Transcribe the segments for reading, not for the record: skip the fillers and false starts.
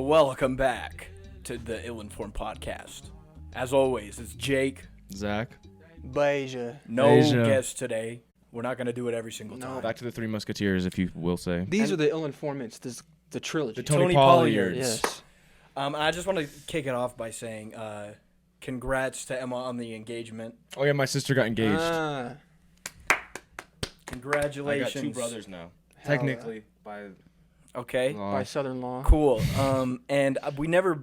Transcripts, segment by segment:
Welcome back to the Ill-Informed Podcast. As always, it's Jake. Zach. Beja. No guest today. We're not going to do it every single time. Back to the Three Musketeers, if you will say. These are the ill-informants. This the trilogy. The Tony Pollards. Yes. I just want to kick it off by saying congrats to Emma on the engagement. Oh, yeah, my sister got engaged. Congratulations. I got two brothers now. Technically, by law. By Southern law. Cool. And we never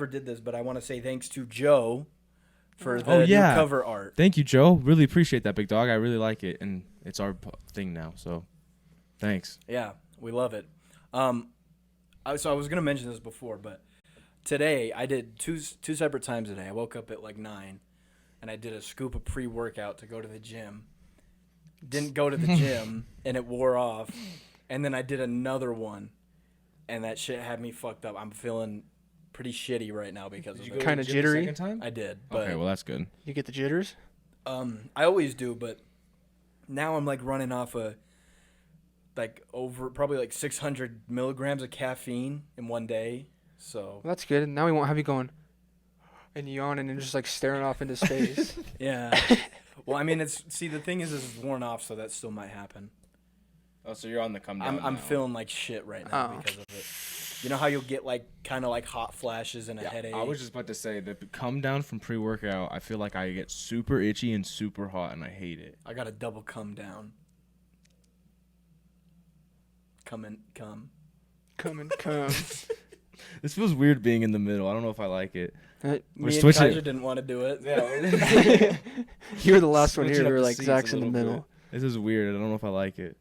did this, but I want to say thanks to Joe for the new cover art. Thank you, Joe. Really appreciate that, big dog. I really like it, and it's our thing now, so thanks. Yeah, we love it. So I was going to mention this before, but today I did two separate times today. I woke up at like 9, and I did a scoop of pre-workout to go to the gym. Didn't go to the gym, and it wore off. And then I did another one, and that shit had me fucked up. I'm feeling pretty shitty right now because of it. Kind of jittery. Second time? I did. But, Okay, well, that's good. You get the jitters? I always do, but now I'm like running off probably like 600 milligrams of caffeine in one day. So Well, that's good. Now we won't have you going and yawning and just like staring off into space. yeah. Well, I mean, the thing is it's worn off, so that still might happen. Oh, so you're on the come down I'm now. feeling like shit right now because of it. You know how you'll get like kind of like hot flashes and a headache? I was just about to say, the come down from pre-workout, I feel like I get super itchy and super hot, and I hate it. I got a double come down. Come and come. Come and come. This feels weird being in the middle. I don't know if I like it. Me and switching. Kaiser didn't want to do it. Yeah. You were the last one Switching here. up We were the like, seats Zach's a in the little middle. This is weird. I don't know if I like it.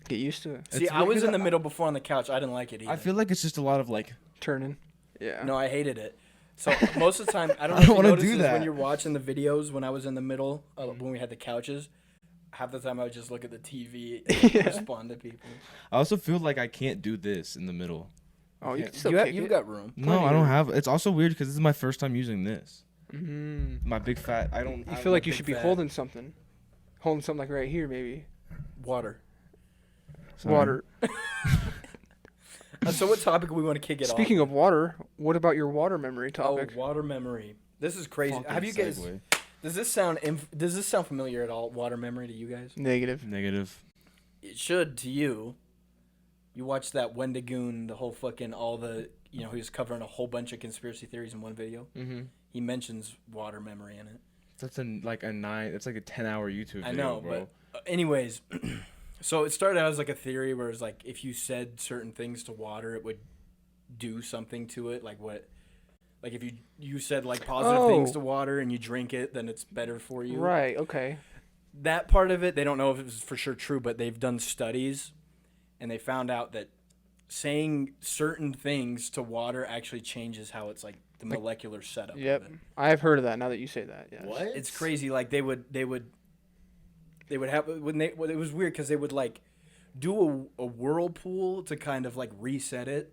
Get used to it. See, I was in the middle before on the couch. I didn't like it either. I feel like it's just a lot of like. Turning. Yeah. No, I hated it. So most of the time, I don't I don't know if you wanna noticed do this that. when you're watching the videos when I was in the middle, when we had the couches. Half the time I would just look at the TV and respond to people. I also feel like I can't do this in the middle. Oh, you can still You've got room. No, I don't have. It's also weird because this is my first time using this. Mm-hmm. My big fat. I don't. You feel like you should be fat. holding something. Holding something like right here, maybe. Water. Sorry. Water. So what topic we want to kick it off? Speaking of water, what about your water memory topic? Oh, water memory. This is crazy. Fucking Have you guys? segue. Does this sound familiar at all? Water memory to you guys? Negative. Negative. It should to you. You watched that Wendigoon, the whole fucking he was covering a whole bunch of conspiracy theories in one video. Mm-hmm. He mentions water memory in it. That's like a 10-hour YouTube video, I know, bro. but anyways, so it started out as like a theory where it's like if you said certain things to water, it would do something to it. Like what? Like if you said like positive things to water and you drink it, then it's better for you. Right, okay. That part of it, they don't know if it's for sure true, but they've done studies and they found out that saying certain things to water actually changes how it's like the molecular setup. Yep. Of it. I've heard of that now that you say that. Yes. What? It's crazy. Like they would have it was weird because they would like do a whirlpool to kind of like reset it.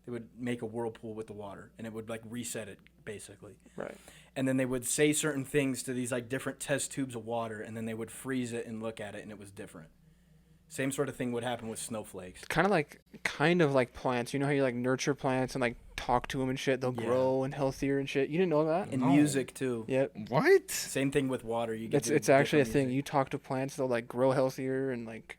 They would make a whirlpool with the water and it would like reset it basically. Right. And then they would say certain things to these like different test tubes of water and then they would freeze it and look at it and it was different. Same sort of thing would happen with snowflakes. Kind of like plants. You know how you like nurture plants and like talk to them and shit? They'll grow and healthier and shit. You didn't know that? And music too. Yep. What? Same thing with water. You get It's actually a different thing. music. You talk to plants, they'll like grow healthier and like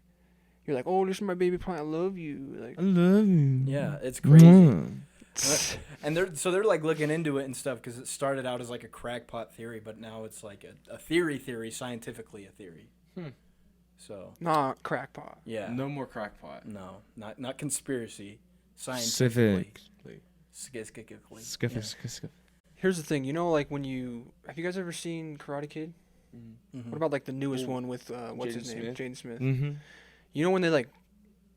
you're like, oh, this is my baby plant. I love you. Like, I love you. Yeah, it's crazy. Mm. And they're like looking into it and stuff because it started out as like a crackpot theory, but now it's like a theory, scientifically a theory. So not crackpot. yeah, No more crackpot. no, not conspiracy, scientifically. Scientifically. Yeah. Here's the thing. You know, like have you guys ever seen Karate Kid? Mhm. What about like the newest one with what's his name? Smith? Jaden Smith. Mm-hmm. You know when they like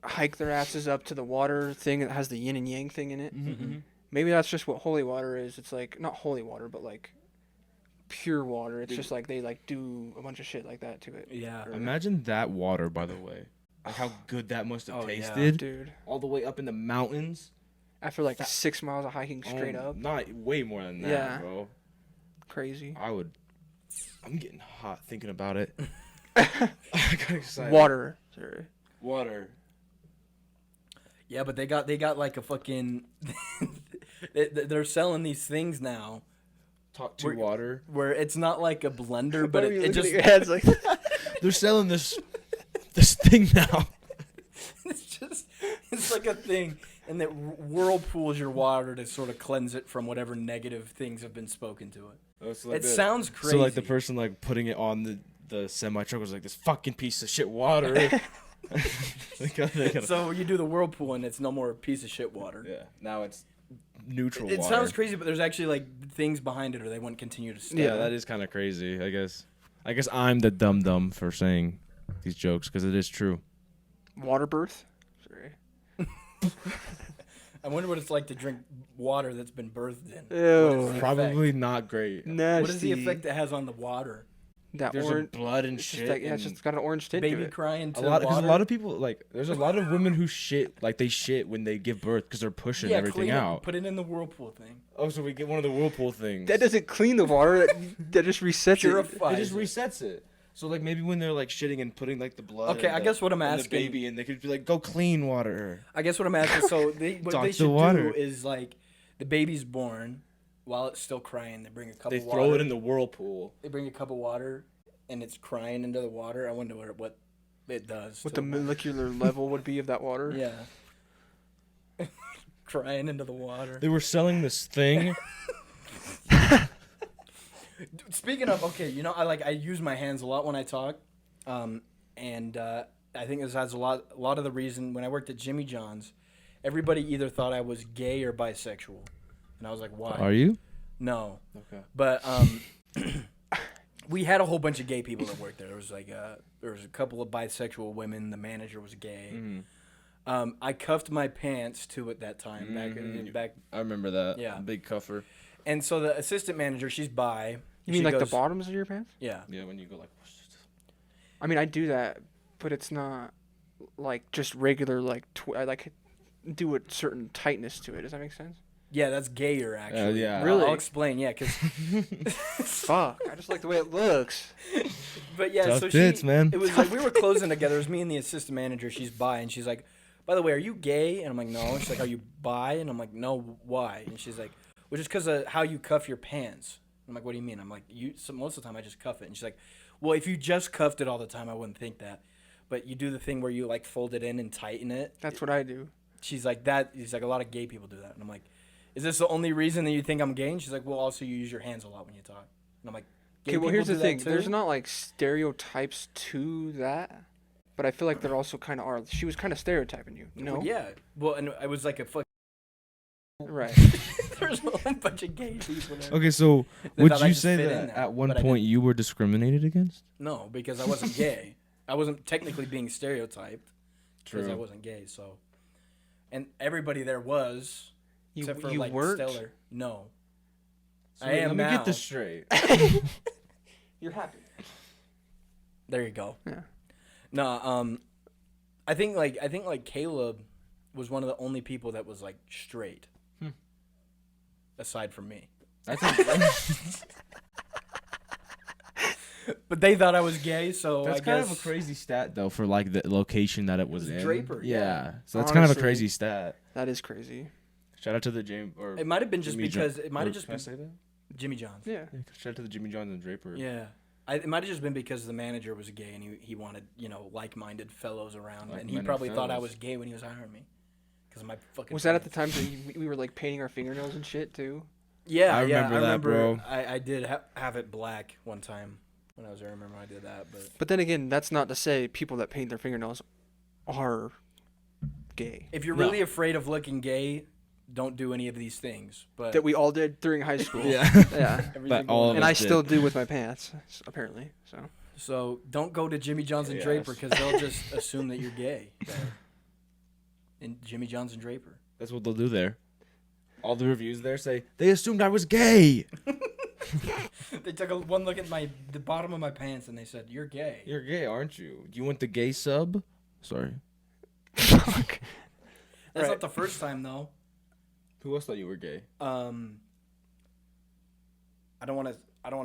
hike their asses up to the water thing that has the yin and yang thing in it? Mm-hmm. Maybe that's just what holy water is. It's like not holy water, but like pure water. It's just like they like do a bunch of shit like that to it. Yeah. Imagine that water, by the way. Like how good that must have Oh, yeah. tasted. Dude, All the way up in the mountains. after like 6 miles of hiking straight up. Not way more than that, Yeah. bro. Crazy. I'm getting hot thinking about it. I got excited. Water. Sorry. Water. Yeah, but they got like a fucking. They're selling these things now. Talk to water. Where it's not like a blender, but it just. Your head's like. They're selling this thing now. It's like a thing, and that whirlpools your water to sort of cleanse it from whatever negative things have been spoken to it. Oh, so like Sounds crazy. So like the person like putting it on the semi truck was like, this fucking piece of shit water. So you do the whirlpool and it's no more piece of shit water. Yeah. Now it's neutral It water. sounds crazy, but there's actually like things behind it, or they wouldn't continue to stay. Yeah, that is kind of crazy. I guess I'm the dumb for saying these jokes because it is true. Water birth. Sorry. I wonder what it's like to drink water that's been birthed in. Ew. Probably not great. Nasty. What is the effect it has on the water? That There's orange blood and it's shit. just like, yeah, it's just got an orange tint to Baby it. crying to because water. a lot of people like there's a lot of women who shit like they shit when they give birth because they're pushing everything clean it, out. put it in the whirlpool thing. Oh, so we get one of the whirlpool things. That doesn't clean the water. That just resets it. Purifies It just it. resets it. So like maybe when they're like shitting and putting like the blood. Okay, and I guess what I'm and asking- the baby and they could be like, go clean water. I guess what I'm asking. So what they Talk to should water. do is like the baby's born, while it's still crying, they bring a cup They of water. throw it in the whirlpool. They bring a cup of water, and it's crying into the water. I wonder what it does. What to the water. molecular level would be of that water. Yeah. Crying into the water. They were selling this thing. Speaking of, okay, I use my hands a lot when I talk, and I think this has a lot of the reason. When I worked at Jimmy John's, everybody either thought I was gay or bisexual, and I was like, why? Are you? No. Okay. But we had a whole bunch of gay people that worked there. There was there was a couple of bisexual women. The manager was gay. Mm-hmm. I cuffed my pants too at that time back. I remember that. Yeah. Big cuffer. And so the assistant manager, she's bi. You mean She like the goes- bottoms of your pants? Yeah. Yeah, when you go like. I mean, I do that, but it's not like just regular like I like do a certain tightness to it. Does that make sense? Yeah, that's gayer actually. yeah. Really? I'll explain. Yeah, because Fuck. I just like the way it looks. but yeah, Tough so tits, man. It was like we were closing together. It was me and the assistant manager. She's bi, and she's like, "By the way, are you gay?" And I'm like, "No." And she's like, "Are you bi?" And I'm like, "No, why?" And she's like, "Well, just because of how you cuff your pants." I'm like, "What do you mean?" I'm like, So most of the time I just cuff it." And she's like, "Well, if you just cuffed it all the time, I wouldn't think that. But you do the thing where you like fold it in and tighten it." That's what I do. She's like, She's like, "A lot of gay people do that." And I'm like, "Is this the only reason that you think I'm gay?" And she's like, "Well, also you use your hands a lot when you talk." And I'm like, Okay, well here's the thing. Too? There's not like stereotypes to that, but I feel like there also kind of are. She was kind of stereotyping you. No. Well, yeah. Well, and I was like a fuck. Right. There's a whole bunch of gay people there. Okay, so They would thought I you just say fit in that there, at one but I point you were discriminated against? No, because I wasn't gay. I wasn't technically being stereotyped because I True. wasn't gay. So, and everybody there was, except for you like weren't? Stellar. No, So I wait, am let me now. get this straight. You're happy. There you go. Yeah. No, I think Caleb was one of the only people that was like straight, aside from me. That's But they thought I was gay, so That's I kind guess of a crazy stat though for like the location that it was in. Draper, yeah. So that's kind of a Honestly. crazy stat. That is crazy. Shout out to the James or It might have been just Jimmy because Jo- it might or have just can I been say that? Jimmy John's. Yeah. Yeah, shout out to the Jimmy Johns and Draper. Yeah. It might have just been because the manager was gay and he wanted, like-minded fellows around. And he Like-minded probably thought I fellows. was gay when he was hiring me. Because of my fucking Was that at the pants. time that we were like painting our fingernails and shit too? Yeah, I yeah. remember I that, remember bro. I did have it black one time when I was there. I remember I did that. But then again, that's not to say people that paint their fingernails are gay. If you're No. really afraid of looking gay, don't do any of these things. But That we all did during high school. Yeah. Yeah. everything But going all on. of And us I did. still do with my pants, apparently. So. So don't go to Jimmy John's and Yes. Draper because they'll just assume that you're gay. There. In Jimmy John's and Draper. That's what they'll do there. All the reviews there say they assumed I was gay. They took one look at the bottom of my pants and they said, "You're gay." You're gay, aren't you? Do you want the gay sub? Sorry. Fuck. That's Right. not the first time though. Who else thought you were gay? I don't want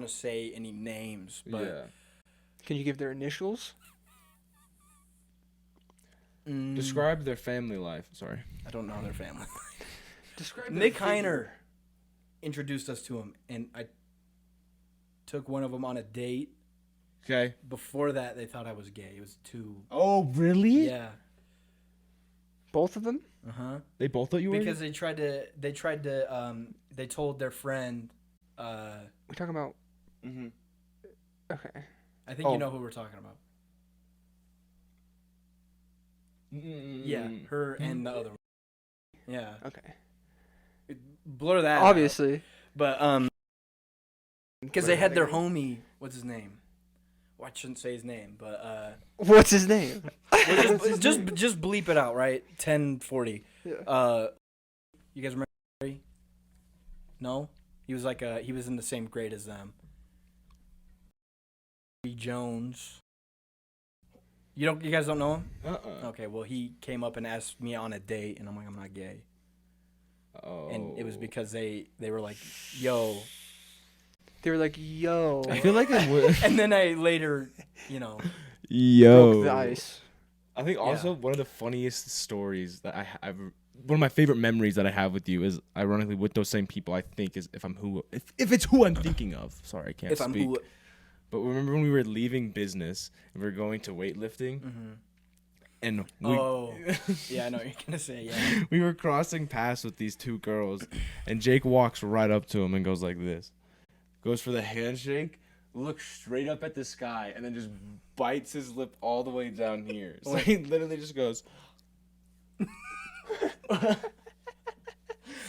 to say any names, but Yeah. Can you give their initials? Describe their family life. Sorry. I don't know their family. Describe Nick their figure. Heiner introduced us to him, and I took one of them on a date. Okay. Before that, they thought I was gay. It was too. Oh, really? Yeah. Both of them? Uh huh. They both thought you were? Because they tried to. They told their friend. We're talking about. Mm-hmm. Okay. I think you know who we're talking about. Yeah, her and the other one. Yeah. Okay. Blur that. Obviously. Out. But because they had their homie. What's his name? Well, I shouldn't say his name, but What's his name? just bleep it out, right? 1040. Yeah. You guys remember? Harry? No, he was like he was in the same grade as them. Jones. You guys don't know him? Okay, well he came up and asked me on a date, and I'm like, I'm not gay. Oh. And it was because they were like, yo. They were like, yo. I feel like it would. And then I later, Yo. broke the ice. I think also one of the funniest stories that I've one of my favorite memories that I have with you is ironically with those same people. I think is if it's who I'm thinking of. Sorry, I can't speak. But remember when we were leaving business and we were going to weightlifting, and yeah, I know what you're gonna say. Yeah, we were crossing paths with these two girls, and Jake walks right up to him and goes like this, goes for the handshake, looks straight up at the sky, and then just bites his lip all the way down here. So he literally just goes.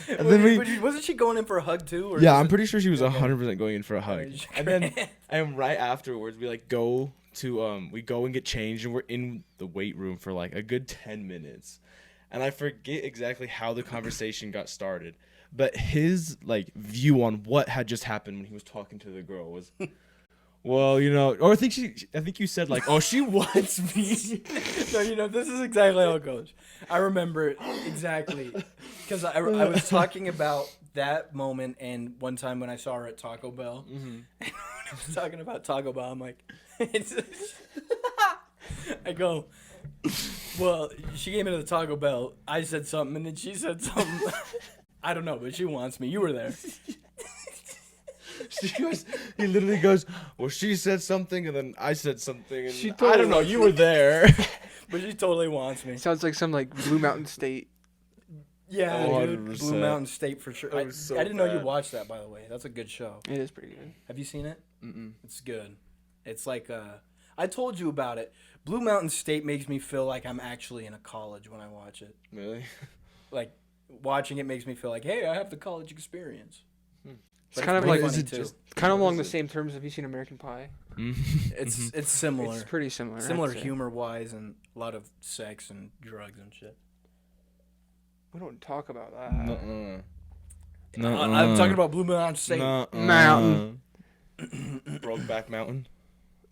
And then wasn't she going in for a hug too? Or I'm pretty sure she was 100% going in for a hug. And And right afterwards, we go and get changed, and we're in the weight room for like a good 10 minutes. And I forget exactly how the conversation got started, but his like view on what had just happened when he was talking to the girl was, well, or I think you said like, oh, she wants me. No, this is exactly how it goes. I remember it exactly because I was talking about that moment and one time when I saw her at Taco Bell. Mm-hmm. And I was talking about Taco Bell. I'm like, I go, well, she came into the Taco Bell. I said something and then she said something. I don't know, but she wants me. You were there. He literally goes, well, she said something and then I said something and I don't know, you were there. But she totally wants me. Sounds like some like Blue Mountain State. Yeah, 100%. dude. Blue Mountain State for sure. I didn't know you watched that, by the way. That's a good show. It is pretty good. Have you seen it? Mm-mm. It's good. It's like I told you about it. Blue Mountain State makes me feel like I'm actually in a college when I watch it. Really? Like watching it makes me feel like, hey, I have the college experience. It's kind of like kind of along the same terms. Have you seen American Pie? It's similar. It's pretty similar. Similar humor wise and a lot of sex and drugs and shit. We don't talk about that. I'm talking about Blue Mountain State. Mountain. Brokeback Mountain.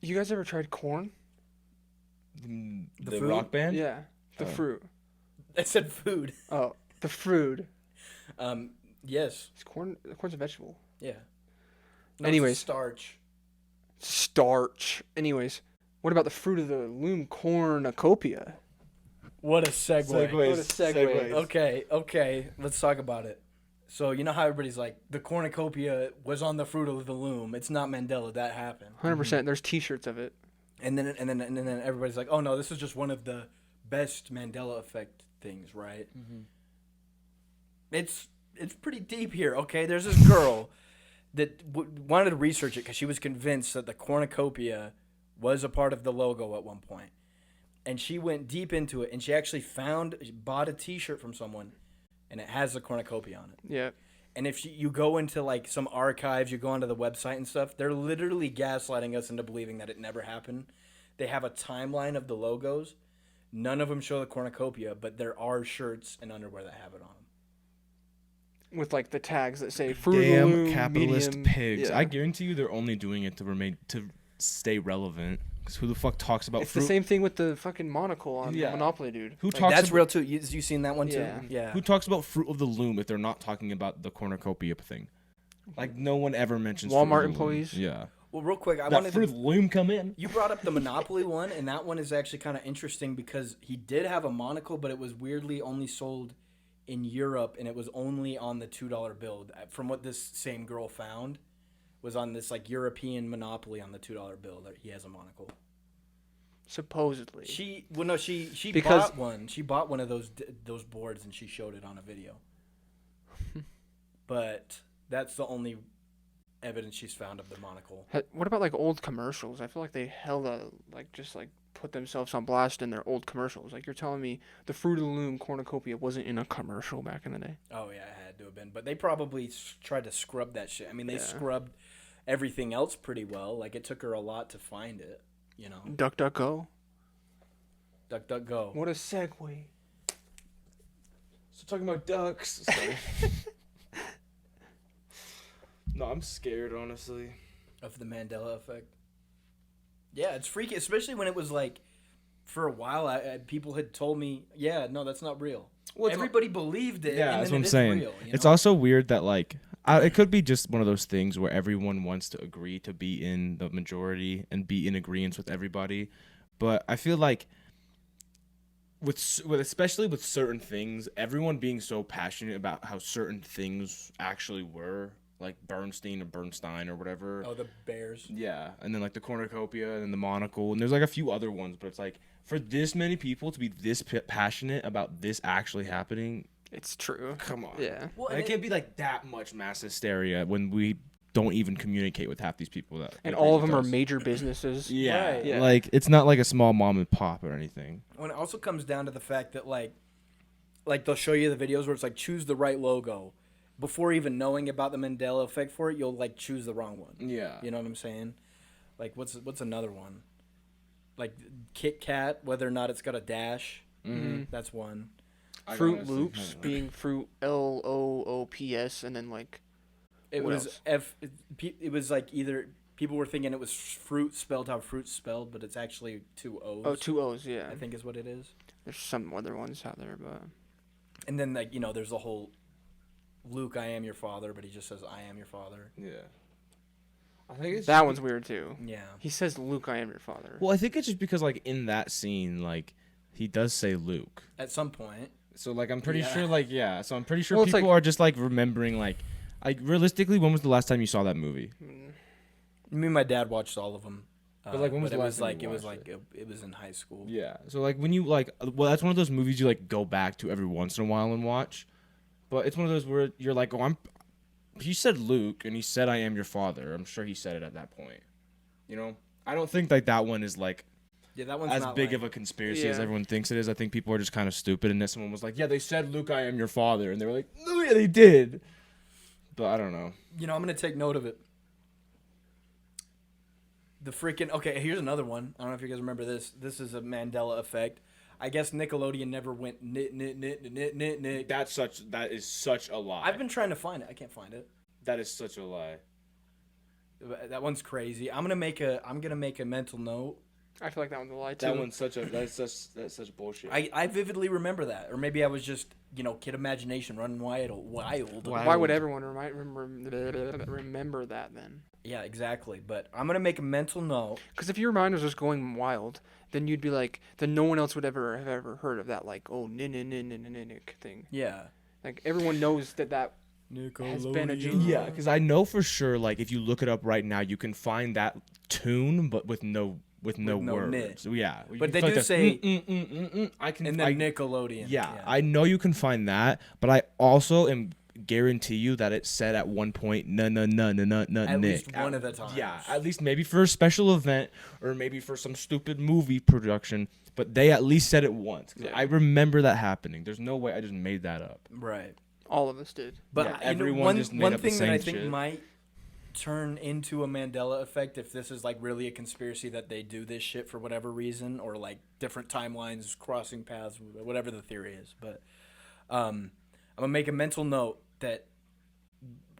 You guys ever tried corn? The rock band? Yeah. The fruit. I said food. Oh, the fruit. Yes. Corn's a vegetable. Yeah. No, anyways. Starch. Anyways, what about the fruit of the loom, cornucopia? What a segue. What a segue. Okay. Let's talk about it. So you know how everybody's like, the cornucopia was on the fruit of the loom. It's not Mandela. That happened. 100%. There's T-shirts of it. And then everybody's like, oh no, this is just one of the best Mandela effect things, right? Mm-hmm. It's pretty deep here. Okay, there's this girl that wanted to research it because she was convinced that the cornucopia was a part of the logo at one point. And she went deep into it, and she actually bought a T-shirt from someone, and it has the cornucopia on it. Yeah. And if you go into like some archives, you go onto the website and stuff, they're literally gaslighting us into believing that it never happened. They have a timeline of the logos. None of them show the cornucopia, but there are shirts and underwear that have it on them. With like the tags that say fruit Damn loom, capitalist medium. pigs. Yeah. I guarantee you they're only doing it to stay relevant. Because who the fuck talks about It's fruit? the same thing with the fucking monocle on the Monopoly dude. Who Like, talks that's real too. You seen that one too? Yeah. Who talks about fruit of the loom if they're not talking about the cornucopia thing? Like no one ever mentions Walmart Fruit of the Loom. employees? Yeah. Well, real quick, I That wanted Fruit to. Loom come in. You brought up the Monopoly one, and that one is actually kind of interesting because he did have a monocle, but it was weirdly only sold in Europe, and it was only on the $2 bill. From what this same girl found, was on this like European Monopoly on the $2 bill that he has a monocle. Supposedly. She Because- bought one. She bought one of those boards, and she showed it on a video. But that's the only evidence she's found of the monocle. What about like old commercials? I feel like they hella just put themselves on blast in their old commercials. Like you're telling me the Fruit of the Loom cornucopia wasn't in a commercial back in the day. Oh yeah, it had to have been. But they probably tried to scrub that shit. I mean, they Yeah. scrubbed everything else pretty well. Like it took her a lot to find it. You know, Duck, duck, go. duck, duck, go. What a segue. So talking about ducks. Sorry. No, I'm scared, honestly. Of the Mandela effect. Yeah, it's freaky, especially when it was like, for a while, people had told me, yeah, no, that's not real. Well, Everybody believed it. Yeah, and that's then what I'm it is saying. Real, you It's know? also weird that like it could be just one of those things where everyone wants to agree to be in the majority and be in agreement with everybody, but I feel like with especially with certain things, everyone being so passionate about how certain things actually were, like Bernstein or whatever. Oh, the Bears. Yeah, and then like the cornucopia and then the monocle, and there's like a few other ones, but it's like for this many people to be this passionate about this actually happening, It's true. come on. Yeah. Well, And it can't be like that much mass hysteria when we don't even communicate with half these people that And agree all of with them are us. major businesses. Yeah, Right. Yeah. like it's not like a small mom and pop or anything. When it also comes down to the fact that like they'll show you the videos where it's like choose the right logo, before even knowing about the Mandela effect for it, you'll like choose the wrong one. Yeah, You know what I'm saying? Like what's another one? Like Kit Kat, whether or not it's got a dash, that's one. Fruit Loops being Fruit LOOPS, and then like It What was else? It was like either people were thinking it was fruit spelled how fruit's spelled, but it's actually two O's. 2 O's. Yeah. I think is what it is. There's some other ones out there, but And then like there's the whole Luke, I am your father, but he just says I am your father. Yeah, I think it's that one's weird too. Yeah. He says, "Luke, I am your father." Well, I think it's just because like in that scene, like he does say Luke. At some point. So like I'm pretty Yeah. sure like yeah. So I'm pretty sure Well, it's people like- are just like remembering like realistically, when was the last time you saw that movie? Me and my dad watched all of them. But, like, when was it the was last time like you it was watched like it was in high school. Yeah. So like when you like that's one of those movies you like go back to every once in a while and watch. But it's one of those where you're like, "Oh, he said Luke and he said I am your father." I'm sure he said it at that point. You know? I don't think like that one is like Yeah, that one's as not big like, of a conspiracy as Yeah. everyone thinks it is. I think people are just kind of stupid and then someone was like, "Yeah, they said Luke I am your father." And they were like, "No, yeah, they did." But I don't know. I'm gonna take note of it. The freaking okay. Here's another one. I don't know if you guys remember this. This is a Mandela effect. I guess Nickelodeon never went knit. That is such a lie. I've been trying to find it. I can't find it. That is such a lie. That one's crazy. I'm gonna make a mental note. I feel like that one's a lie too. That one's that's such bullshit. I vividly remember that, or maybe I was just kid imagination running wild. Why would everyone remember that then? Yeah, exactly. But I'm gonna make a mental note. Because if your mind was just going wild, then you'd be like, then no one else would have ever heard of that, like, oh, nick thing. Yeah. Like, everyone knows that has been a genius. Yeah, because I know for sure, like, if you look it up right now, you can find that tune, but with no no words. knit. So, yeah. But they Like do the say I can. and I, then Nickelodeon. yeah, I know you can find that, but I also guarantee you that it said at one point, no, at Nick. least one of the times. Yeah, at least maybe for a special event or maybe for some stupid movie production, but they at least said it once. 'Cause Yeah. I remember that happening. There's no way I just made that up. Right. All of us did. But Yeah, everyone just made one up the thing that I same think shit. might turn into a Mandela effect if this is like really a conspiracy that they do this shit for whatever reason, or like different timelines crossing paths, whatever the theory is. But I'm gonna make a mental note that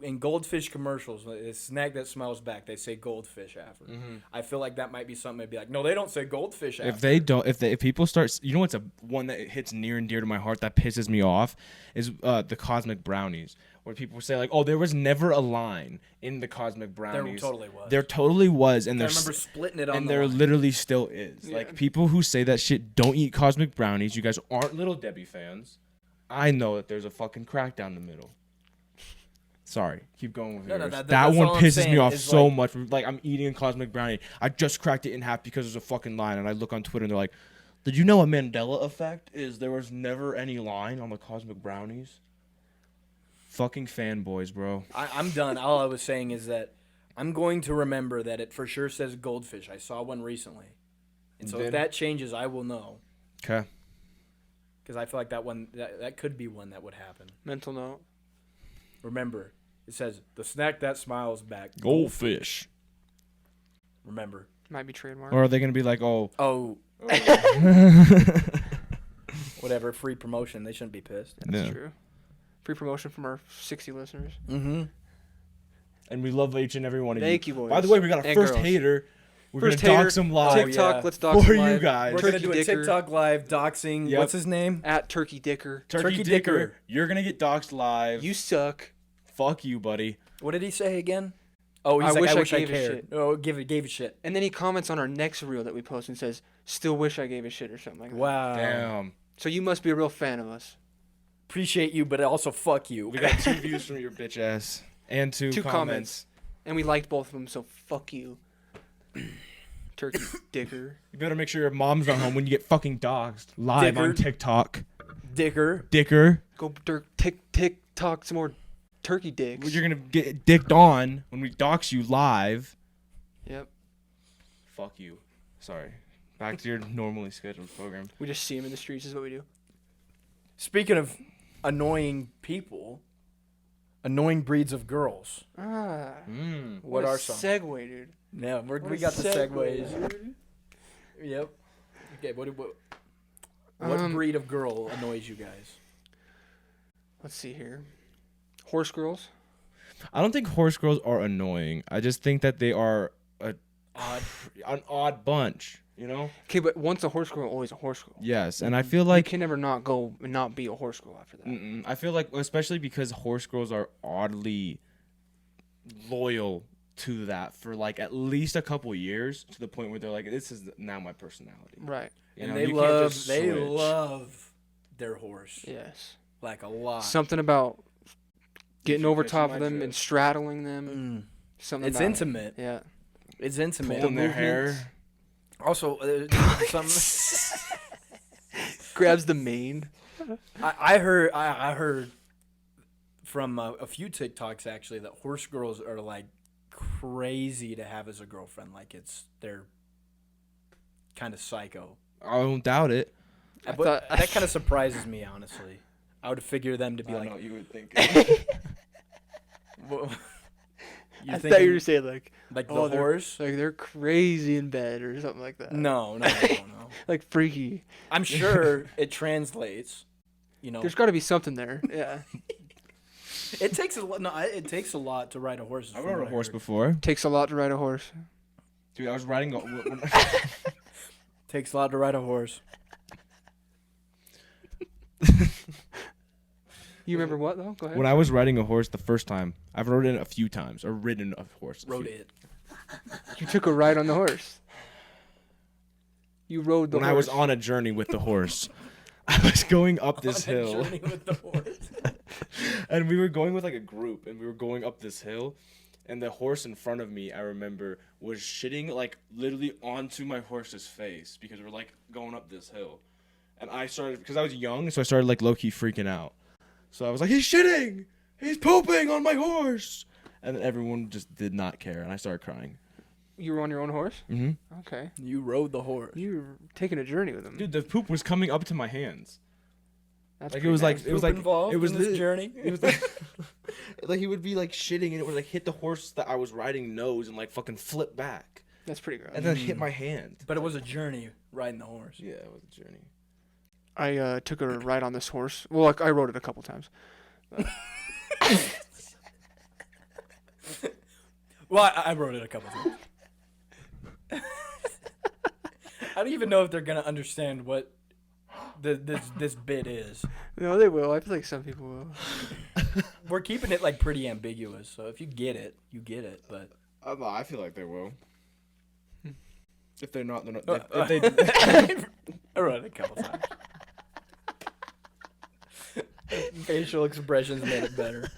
in goldfish commercials, a snack that smiles back, they say goldfish after. I feel like that might be something they'd be like, no, they don't say goldfish after. If people start, you know what's one that hits near and dear to my heart that pisses me off is the cosmic brownies, where people say like, oh, there was never a line in the cosmic brownies. There totally was, and I remember splitting it on. And there literally still is. Yeah. Like, people who say that shit don't eat cosmic brownies. You guys aren't Little Debbie fans. I know that there's a fucking crack down the middle. Sorry, keep going with yours. That one pisses me off so much. Like, I'm eating a cosmic brownie. I just cracked it in half because there's a fucking line. And I look on Twitter and they're like, did you know a Mandela effect is there was never any line on the cosmic brownies? Fucking fanboys, bro. I'm done. All I was saying is that I'm going to remember that it for sure says goldfish. I saw one recently. And so if that changes, I will know. Okay. Because I feel like that could be one that would happen. Mental note. Remember, it says, the snack that smiles back. Goldfish. Remember. Might be trademark. Or are they going to be like, oh. Whatever, free promotion. They shouldn't be pissed. That's true. Free promotion from our 60 listeners. Mm-hmm. And we love each and every one of you. Thank you, boys. By the way, we got a first hater. We're going to dox him live. TikTok, let's dox him live. You guys. We're going to do a TikTok live doxing. Yep. What's his name? At Turkey Dicker. Turkey Dicker. You're going to get doxed live. You suck. Fuck you, buddy. What did he say again? Oh, he's I wish I gave a shit. Oh, gave a shit. And then he comments on our next reel that we post and says, still wish I gave a shit or something like that. Wow. Damn. So you must be a real fan of us. Appreciate you, but also fuck you. We got 2 views from your bitch ass. And 2 comments. And we liked both of them, so fuck you. Turkey Dicker. You better make sure your mom's not home when you get fucking doxxed live on TikTok. Dicker. Go TikTok some more turkey dicks. You're going to get dicked on when we dox you live. Yep. Fuck you. Sorry. Back to your normally scheduled program. We just see him in the streets is what we do. Speaking of annoying people, annoying breeds of girls. What are some? Segue, dude. Yeah, we got the segues. Yep. Okay, what breed of girl annoys you guys? Let's see here. Horse girls? I don't think horse girls are annoying. I just think that they are an odd bunch, you know? Okay, but once a horse girl, always a horse girl. Yes, and I feel like you can never not go and not be a horse girl after that. I feel like, especially because horse girls are oddly loyal to that for like at least a couple years, to the point where they're like, this is now my personality. Right. And they love their horse. Yes. Like a lot. Something about getting over top of them and straddling them. Something. It's intimate. Yeah. It's intimate. Pulling their hair. Also, something grabs the mane. I heard from a few TikToks actually that horse girls are like crazy to have as a girlfriend. Like they're kind of psycho. I don't doubt it. But that kind of surprises me, honestly. I would figure them to be like. I know what you would think. I thought you were saying like the horse, like they're crazy in bed or something like that. No. Like freaky. I'm sure it translates. You know, there's got to be something there. Yeah. It takes a lot. No, it takes a lot to ride a horse. I rode a horse before. Takes a lot to ride a horse. Dude, I was riding. Takes a lot to ride a horse. You remember what though? Go ahead. When I was riding a horse the first time, I've ridden it a few times, or ridden a horse. You took a ride on the horse. You rode the horse. When I was on a journey with the horse, I was going up this hill. On a journey with the horse. And we were going with like a group, and we were going up this hill, and the horse in front of me, I remember, was shitting like literally onto my horse's face because we're like going up this hill. And I started, because I was young, so I started like low-key freaking out. So I was like, he's shitting! He's pooping on my horse! And then everyone just did not care, and I started crying. You were on your own horse? Mm-hmm. Okay. You rode the horse. You were taking a journey with him. Dude, the poop was coming up to my hands. That's like it was nice. Involved in this journey. It was like he would be like shitting, and it would like hit the horse that I was riding nose and like fucking flip back. That's pretty gross. And then hit my hand. But it was a journey riding the horse. Yeah, it was a journey. I took a ride on this horse. Well, like, I rode it a couple times. Well, I wrote it a couple times. I don't even know if they're gonna understand what this bit is. No, they will. I feel like some people will. We're keeping it like pretty ambiguous, so if you get it, you get it. But I feel like they will. If they're not, they're not. I wrote it a couple times. Facial expressions made it better.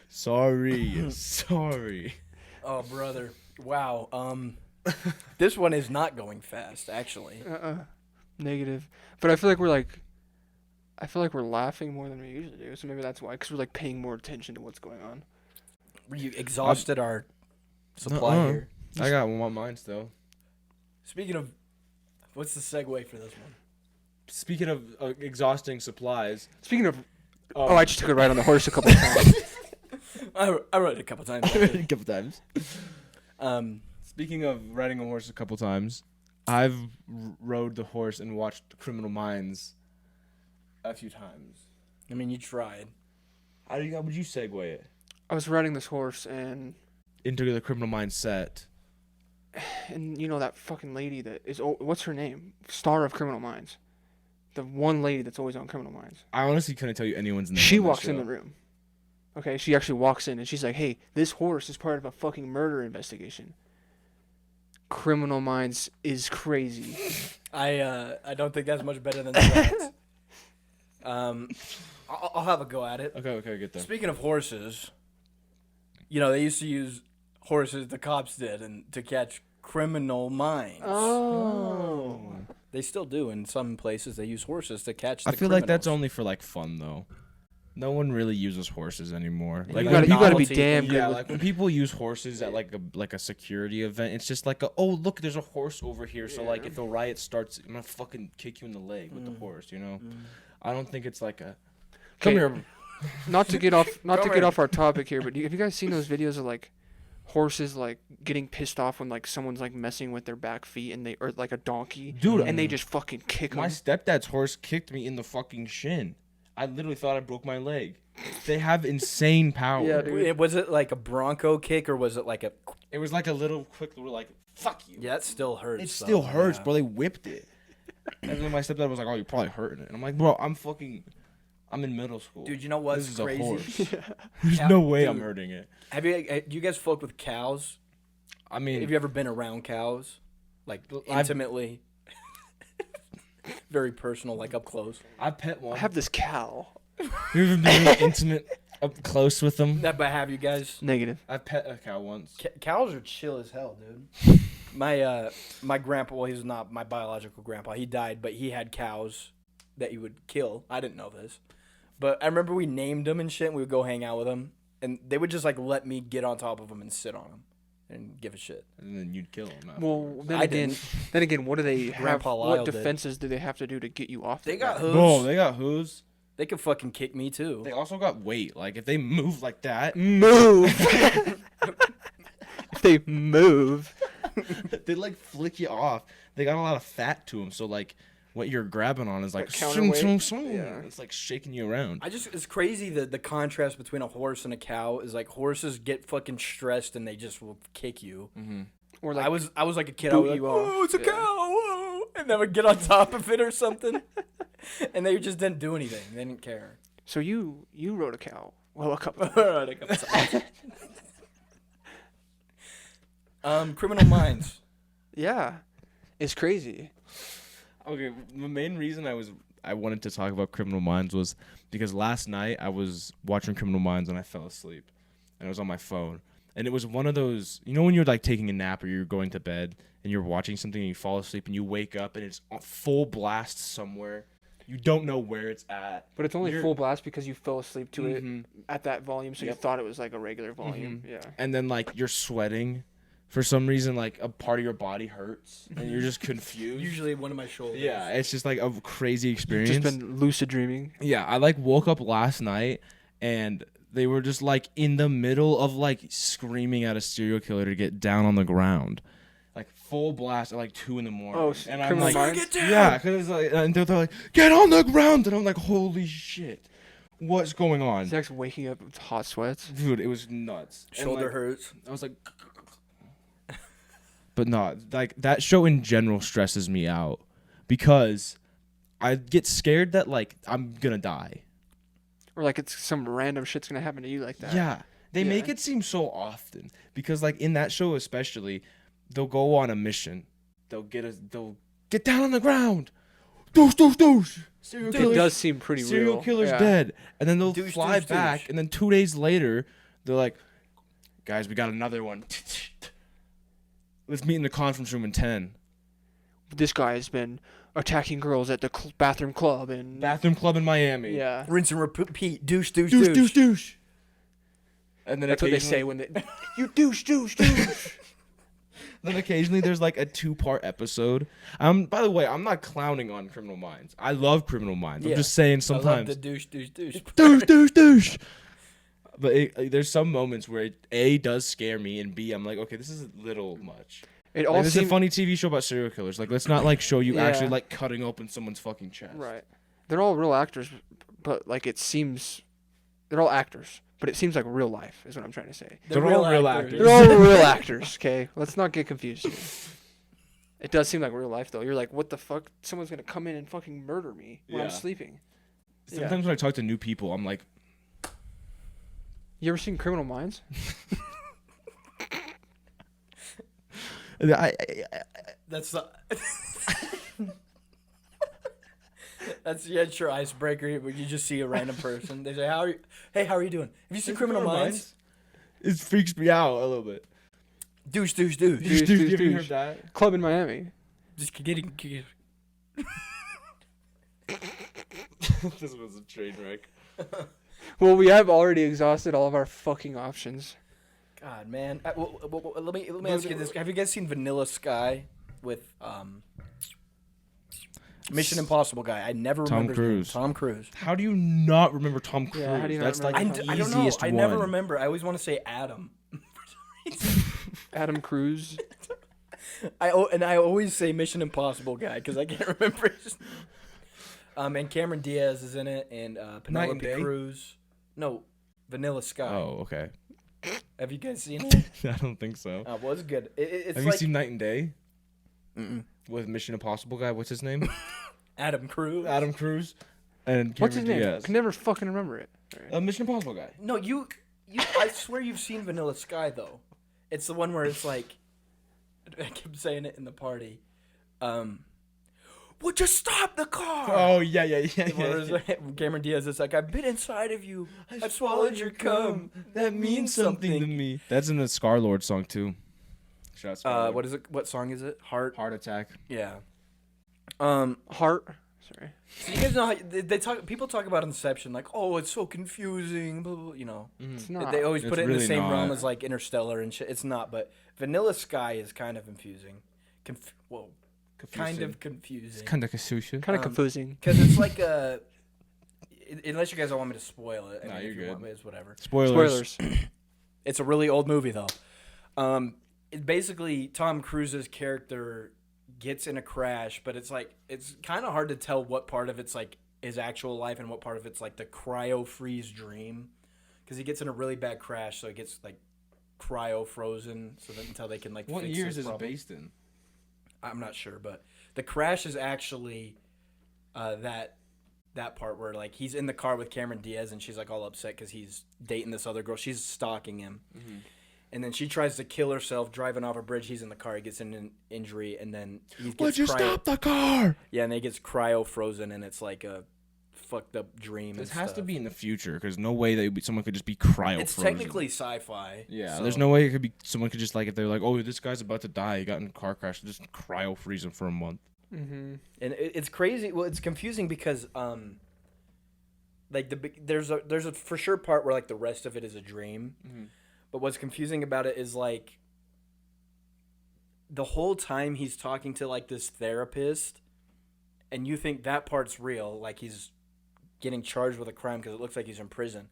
Sorry. Oh, brother! Wow. This one is not going fast, actually. Negative. But I feel like we're laughing more than we usually do. So maybe that's why, because we're like paying more attention to what's going on. You exhausted our supply here. I got one mine still. Speaking of, what's the segue for this one? Speaking of exhausting supplies. Speaking of, I just took a ride on the horse a couple of times. I wrote it a couple times. A couple times. Speaking of riding a horse a couple times, I've rode the horse and watched Criminal Minds a few times. I mean, you tried. How would you segue it I was riding this horse and into the Criminal Minds set? you know that fucking lady that is, what's her name? Star of Criminal Minds. The one lady that's always on Criminal Minds. I honestly couldn't tell you anyone's name. She walks in the room. Okay, she actually walks in and she's like, "Hey, this horse is part of a fucking murder investigation." Criminal Minds is crazy. I don't think that's much better than that. I'll have a go at it. Okay, get that. Speaking of horses, they used to use horses, the cops did, and to catch criminal minds. Oh. They still do in some places. They use horses to catch. I feel like that's only for like fun though. No one really uses horses anymore. Like, you gotta be damn good. Yeah, like when people use horses at like a security event, it's just like look, there's a horse over here. So like if a riot starts, I'm gonna fucking kick you in the leg with the horse. I don't think it's like a. Come here. Not to get off our topic here, but have you guys seen those videos of like horses like getting pissed off when like someone's like messing with their back feet or like a donkey, dude, and they just fucking kick them? My stepdad's horse kicked me in the fucking shin. I literally thought I broke my leg. They have insane power. Yeah, dude. Was it like a Bronco kick or was it like a? It was like a little quick, like fuck you. Yeah, it still hurts. It still hurts, bro. They whipped it. And then my stepdad was like, "Oh, you're probably hurting it." And I'm like, "Bro, I'm in middle school. Dude, you know what's this is crazy? A horse. There's no way I'm hurting it." Do you guys fuck with cows? I mean, have you ever been around cows, like intimately? Very personal, like up close. I pet one. I have this cow. You ever been intimate up close with them? But have you guys? Negative. I pet a cow once. Cows are chill as hell, dude. My grandpa, well, he's not my biological grandpa. He died, but he had cows that he would kill. I didn't know this, but I remember we named them and shit. And we would go hang out with them, and they would just like let me get on top of them and sit on them and give a shit. And then you'd kill them. Well, then again, what do they have? Grandpa Lyle What defenses do they have to do to get you off? They got hooves. Bro, they got hooves. They could fucking kick me too. They also got weight. Like if they move like that, if they move, they like flick you off. They got a lot of fat to them, so like what you're grabbing on is like it's like shaking you around. It's crazy the contrast between a horse and a cow is like horses get fucking stressed and they just will kick you. Mm-hmm. Or like I was like a kid. I was like, oh, it's a cow, whoa. And then would get on top of it or something, and they just didn't do anything. They didn't care. So you rode a cow. Well, a couple. times. Criminal Minds. Yeah, it's crazy. Okay, the main reason I wanted to talk about Criminal Minds was because last night I was watching Criminal Minds and I fell asleep, and it was on my phone, and it was one of those, when you're like taking a nap or you're going to bed and you're watching something and you fall asleep and you wake up and it's full blast somewhere, you don't know where it's at, but it's only full blast because you fell asleep to it at that volume, so Yep. you thought it was like a regular volume. Yeah, and then like you're sweating. For some reason, like a part of your body hurts, and you're just confused. Usually one of my shoulders. Yeah, it's just like a crazy experience. You've just been lucid dreaming. Yeah, I like woke up last night, and they were just like in the middle of like screaming at a serial killer to get down on the ground, like full blast at like 2 a.m. Oh, and I'm like, get down! yeah, because like, and they're like, get on the ground, and I'm like, holy shit, what's going on? Zach's waking up with hot sweats. Dude, it was nuts. And, Shoulder like, hurts. I was like, but no, like that show in general stresses me out because I get scared that like I'm gonna die. Or like it's some random shit's gonna happen to you like that. Yeah, they make it seem so often because like in that show especially, they'll go on a mission. They'll get down on the ground. Douche, douche, douche. Serial It does seem pretty serial real. killer's Yeah. dead, and then they'll Douche, fly douche, back, douche. and then 2 days later, they're like, "Guys, we got another one. Let's meet in the conference room in 10. This guy has been attacking girls at the bathroom club and Bathroom club in Miami. yeah. Rinse and repeat. Douche, douche, Douche, douche. douche, douche." And then That's what they say when they you douche, douche, douche. Then occasionally there's like a 2-part episode. By the way, I'm not clowning on Criminal Minds. I love Criminal Minds. Yeah. I'm just saying I love sometimes the douche, douche, douche. douche, douche, douche. But there's some moments where it A does scare me, and B I'm like, okay, this is a little much. It Like, all this is a seems funny TV show about serial killers. Like, let's not like show you Yeah. actually like cutting open someone's fucking chest. right. They're all real actors, but like it seems they're all actors, but it seems like real life is what I'm trying to say. They're all real actors. They're all real actors. Okay, let's not get confused here. It does seem like real life though. You're like, what the fuck? Someone's gonna come in and fucking murder me when I'm Yeah. sleeping. Sometimes when I talk to new people, I'm like, You ever seen Criminal Minds? That's the. That's your icebreaker. Where you just see a random person. They say, "How are you? Hey, how are you doing? Have you seen Criminal Minds?" It freaks me out a little bit. Douche, douche, douche. Douche, Dude, douche, have you douche. heard that? Club in Miami. Just getting. This was a train wreck. Well, we have already exhausted all of our fucking options. God, man. Let me ask you this: have you guys seen Vanilla Sky with Mission Impossible guy? I never Tom remember his name. Cruise. Tom Cruise. How do you not remember Tom Cruise? Yeah, how do you not That's like remember the Tom I don't know. easiest I one. never remember. I always want to say Adam. Adam Cruz. I always say Mission Impossible guy because I can't remember his. And Cameron Diaz is in it, and Night and Penelope Day? Cruz. No, Vanilla Sky. Oh, okay. Have you guys seen it? I don't think so. Oh, well, it's good. It's Have like you seen Night and Day Mm-mm. with Mission Impossible guy? What's his name? Adam Cruz. Adam Cruz. And What's his Cameron name? I Diaz. can never fucking remember it. Mission Impossible guy. No, you. I swear you've seen Vanilla Sky though. It's the one where it's like, I kept saying it in the party. Would you stop the car? Oh yeah. Where it's like, Cameron Diaz is like, I've been inside of you. I've swallowed your cum. That means something to me. That's in the Scar-Lord song too. Shout out Scar-Lord. What is it? What song is it? Heart. Heart Attack. Yeah. Heart. Sorry. So you guys know how they talk. People talk about Inception like, oh, it's so confusing. Blah, blah, blah, you know, It's not. they always put It's it in the really same realm not. as like Interstellar and shit. It's not, but Vanilla Sky is kind of confusing. Kind of confusing. Kind of Kasusha. Kind of confusing. Because it's like unless you guys don't want me to spoil it. I Nah, mean, you're if you good. want me, it's whatever. Spoilers. It's a really old movie though. It basically Tom Cruise's character gets in a crash, but it's like it's kind of hard to tell what part of it's like his actual life and what part of it's like the cryo freeze dream, because he gets in a really bad crash, so it gets like cryo frozen, so that until they can like. What fix years his is it problem. based in? I'm not sure, but the crash is actually that part where like he's in the car with Cameron Diaz and she's like all upset because he's dating this other girl. She's stalking him, and then she tries to kill herself driving off a bridge. He's in the car. He gets in an injury, and then he gets Would you stop the car? Yeah, and then he gets cryo frozen, and it's like a fucked up dream. This and has to stuff. be in the future because no way that someone could just be cryo It's frozen. technically sci-fi. Yeah, so- there's no way it could be. Someone could just like if they're like, oh, this guy's about to die. He got in a car crash. Just cryo freeze him for a month. Mm-hmm. And it's crazy. Well, it's confusing because like there's a for sure part where like the rest of it is a dream, but what's confusing about it is like the whole time he's talking to like this therapist, and you think that part's real, like he's getting charged with a crime because it looks like he's in prison,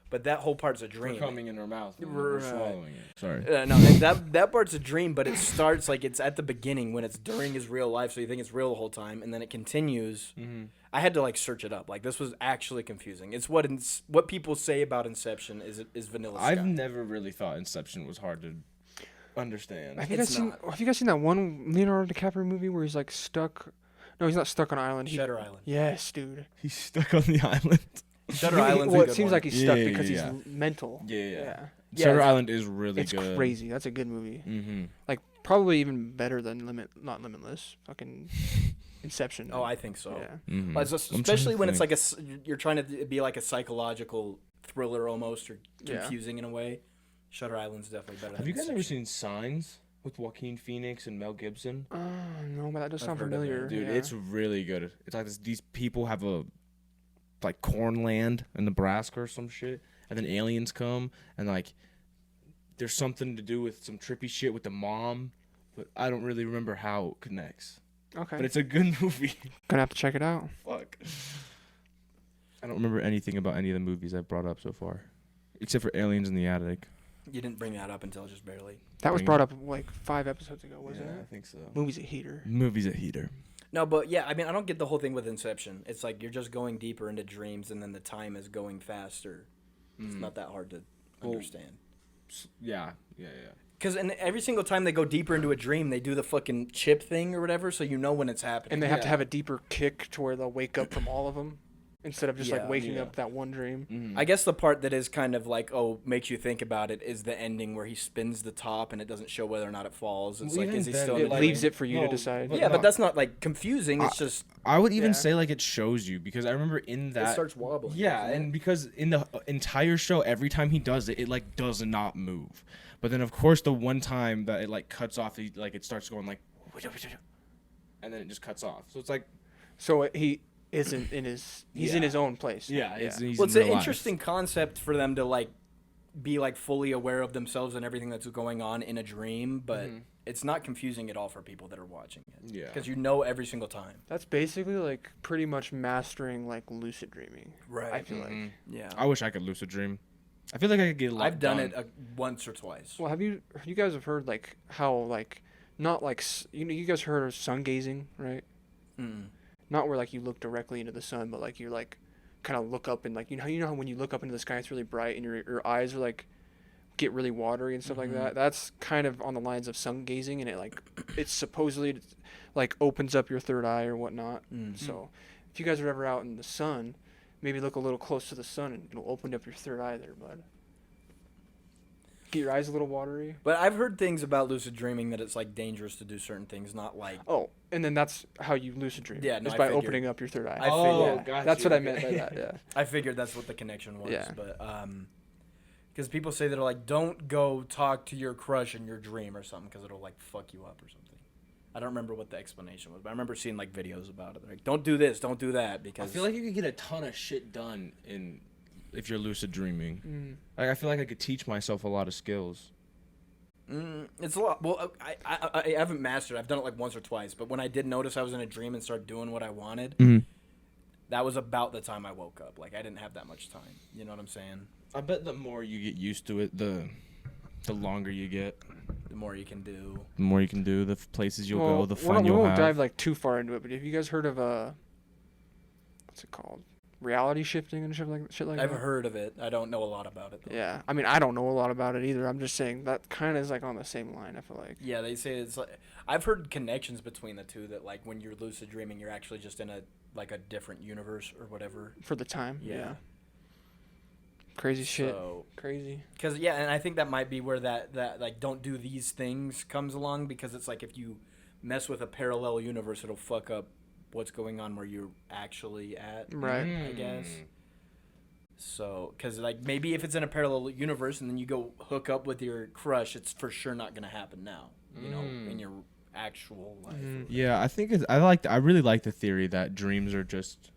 but that whole part's a dream. coming in her mouth. Right. Swallowing it. Sorry. No, that part's a dream, but it starts like it's at the beginning when it's during his real life, so you think it's real the whole time, and then it continues. Mm-hmm. I had to like search it up. Like this was actually confusing. It's what people say about Inception is Vanilla Sky. I've never really thought Inception was hard to understand. Have you guys seen that one Leonardo DiCaprio movie where he's like stuck? No, he's not stuck on an island. Shutter Island. Yes, dude. He's stuck on the island. Shutter Island's Well, a it good seems one. like he's stuck Yeah, because yeah. he's mental. Yeah. Yeah, Shutter it's- Island is really It's good. crazy. That's a good movie. Mm-hmm. Like probably even better than not Limitless. Fucking Inception. Oh, I think so. Yeah. Mm-hmm. Well, especially when it's like you're trying to be like a psychological thriller almost, or Yeah. confusing in a way. Shutter Island's definitely better. Have than you guys ever Inception. seen Signs with Joaquin Phoenix and Mel Gibson? No, but that does I've sound heard of it. familiar. Dude, yeah. it's really good. It's like these people have a like corn land in Nebraska or some shit, and then aliens come and like there's something to do with some trippy shit with the mom, but I don't really remember how it connects. Okay. But it's a good movie. Gonna have to check it out. Fuck. I don't remember anything about any of the movies I've brought up so far, except for Aliens in the Attic. You didn't bring that up until just barely. That was Bring brought it. up like 5 episodes ago, wasn't I it? think so. Movies a heater. Movies at Heater. No, but yeah, I mean, I don't get the whole thing with Inception. It's like you're just going deeper into dreams, and then the time is going faster. It's not that hard to understand. Yeah. Because every single time they go deeper into a dream, they do the fucking chip thing or whatever, so you know when it's happening. And they have to Yeah. have a deeper kick to where they'll wake up from all of them instead of just like Yeah. waking Yeah. up that one dream. Mm-hmm. I guess the part that is kind of like, makes you think about it is the ending where he spins the top and it doesn't show whether or not it falls. It's Well, like, even is he then, still It in the leaves dream? it for you to decide. Yeah, but that's not like confusing. It's just I would even Yeah. say like it shows you because I remember in that it starts wobbling. yeah, doesn't it? and because in the entire show, every time he does it, it like does not move. But then of course the one time that it like cuts off, it starts going like, and then it just cuts off. So it's like So he isn't in his. He's in Yeah. his own place. he's Well, it's in an real life. interesting concept for them to like be like fully aware of themselves and everything that's going on in a dream, but it's not confusing at all for people that are watching it. Yeah. Because you know every single time. That's basically like pretty much mastering like lucid dreaming. Right. I feel like. Yeah. I wish I could lucid dream. I feel like I could get a lot I've done it once or twice. Well, you guys have heard like how like not like you guys heard of sun gazing, right? Mm. Not where like you look directly into the sun, but like you like kind of look up and like you know how when you look up into the sky it's really bright and your eyes are like get really watery and stuff like that. That's kind of on the lines of sun gazing, and it's supposedly like opens up your third eye or whatnot. So if you guys are ever out in the sun, maybe look a little close to the sun and it'll open up your third eye there, bud. Get your eyes a little watery. But I've heard things about lucid dreaming that it's like dangerous to do certain things, not like. Oh, and then that's how you lucid dream. Yeah, no, is I by figured. opening up your third eye. I figured. Yeah, gotcha, that's what I okay. meant by that. Yeah. I figured that's what the connection was. Yeah. But because people say that are like, don't go talk to your crush in your dream or something because it'll like fuck you up or something. I don't remember what the explanation was, but I remember seeing like videos about it. They're like, don't do this, don't do that, because I feel like you could get a ton of shit done if you're lucid dreaming. Like I feel like I could teach myself a lot of skills. It's a lot. Well, I haven't mastered. I've done it like once or twice, but when I did notice I was in a dream and started doing what I wanted, that was about the time I woke up. Like I didn't have that much time. You know what I'm saying? I bet the more you get used to it, the longer you get. The more you can do. The more you can do, the places you'll go, the fun we you'll won't have. dive like too far into it, but have you guys heard of what's it called? Reality shifting and shit like that? I've heard of it. I don't know a lot about it, though. Yeah, I mean, I don't know a lot about it either. I'm just saying that kind of is like on the same line. I feel like. Yeah, they say it's like I've heard connections between the two. That like when you're lucid dreaming, you're actually just in a different universe or whatever. For the time. Yeah. Crazy shit. So, Crazy. because and I think that might be where that like don't do these things comes along, because it's like if you mess with a parallel universe, it'll fuck up what's going on where you're actually at. Right. I guess. So, because like maybe if it's in a parallel universe and then you go hook up with your crush, it's for sure not gonna happen now. You know, in your actual life. Yeah, I think I really like the theory that dreams are just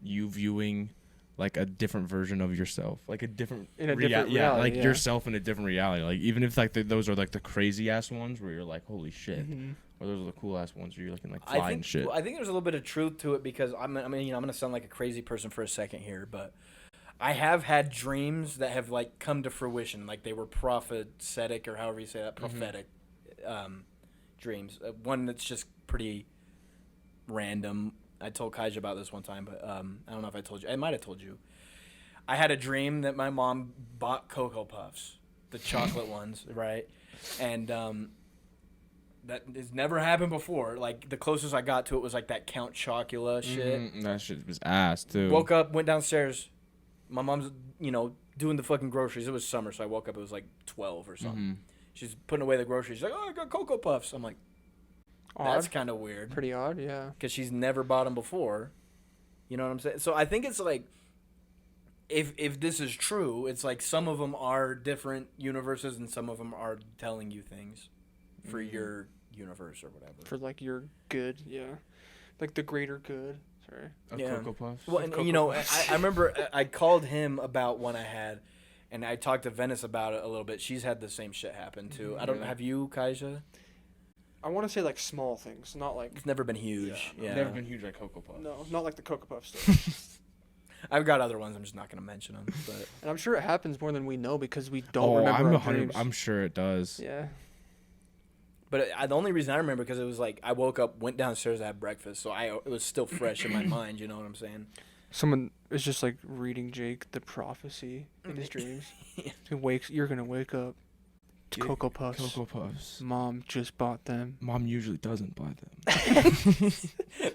you viewing like a different version of yourself, like a different In a different reality, like yeah. yourself in a different reality. Like even if like those are like the crazy ass ones where you're like holy shit, or those are the cool ass ones where you're looking like flying shit. I think there's a little bit of truth to it, because I'm gonna sound like a crazy person for a second here, but I have had dreams that have like come to fruition, like they were prophetic or however you say that, prophetic dreams. One that's just pretty random. I told Kaija about this one time, but I don't know if I told you. I might have told you. I had a dream that my mom bought Cocoa Puffs, the chocolate ones, right? And that has never happened before. Like, the closest I got to it was like that Count Chocula shit. That shit was ass, too. Woke up, went downstairs. My mom's, doing the fucking groceries. It was summer, so I woke up. It was like 12 or something. She's putting away the groceries. She's like, oh, I got Cocoa Puffs. I'm like, that's kind of weird. Pretty odd, yeah. Because she's never bought them before. You know what I'm saying? So I think it's like, if this is true, it's like some of them are different universes and some of them are telling you things for your universe or whatever. For like your good, yeah. Like the greater good. Sorry. Of Cocoa Puffs? Well, and I remember I called him about one I had, and I talked to Venice about it a little bit. She's had the same shit happen too. I don't have you, Kaija? I want to say like small things, not like. It's never been huge. Yeah. Never been huge like Cocoa Puffs. No, not like the Cocoa Puff stuff. I've got other ones. I'm just not gonna mention them. But and I'm sure it happens more than we know because we don't remember our dreams. I'm sure it does. Yeah. But the only reason I remember because it was like I woke up, went downstairs to have breakfast, so it was still fresh in my mind. You know what I'm saying? Someone is just like reading Jake the prophecy in his dreams. You're gonna wake up. Cocoa Puffs. Cocoa Puffs. Mom just bought them. Mom usually doesn't buy them.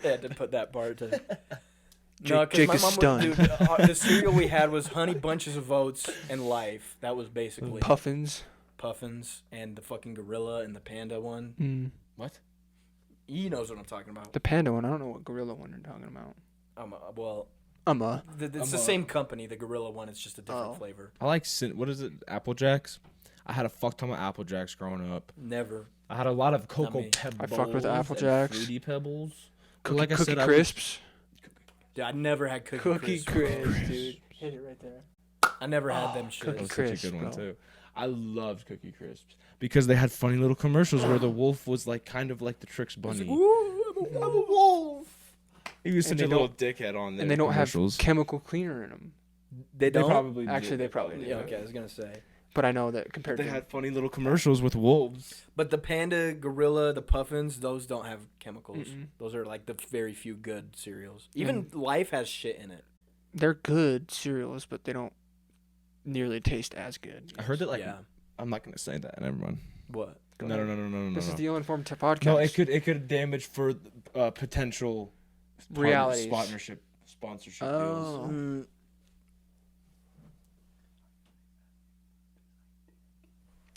They had to put that part to. Jake is stunned. The cereal we had was Honey Bunches of Oats and Life. That was basically Puffins, and the fucking gorilla and the panda one. What? He knows what I'm talking about. The panda one. I don't know what gorilla one you're talking about. It's the same company. The gorilla one. It's just a different flavor. I like what is it? Apple Jacks. I had a fuck ton of Apple Jacks growing up. Never. I had a lot of Cocoa Pebbles. I fucked with Apple Jacks. Fruity Pebbles. Cookie Crisps. Dude, I never had Cookie Crisps, dude. Hit it right there. I never had them shit. That was Crisp, such a good one bro. too. I loved Cookie Crisps because they had funny little commercials where the wolf was like kind of like the Trix bunny. Ooh, I'm a wolf. He was such a little dickhead on there. And they don't have chemical cleaner in them. They don't. Probably Actually, they probably do. Yeah, okay, I was gonna say. But I know that compared they to had funny little commercials with wolves. But the panda, gorilla, the puffins, those don't have chemicals. Mm-mm. Those are like the very few good cereals. Even Life has shit in it. they're good cereals, but they don't nearly taste as good. I heard that I'm not gonna say that. Never mind. What? No. This is the Ill-Informed podcast. No, it could damage for potential realities. Sponsorship deals. Oh.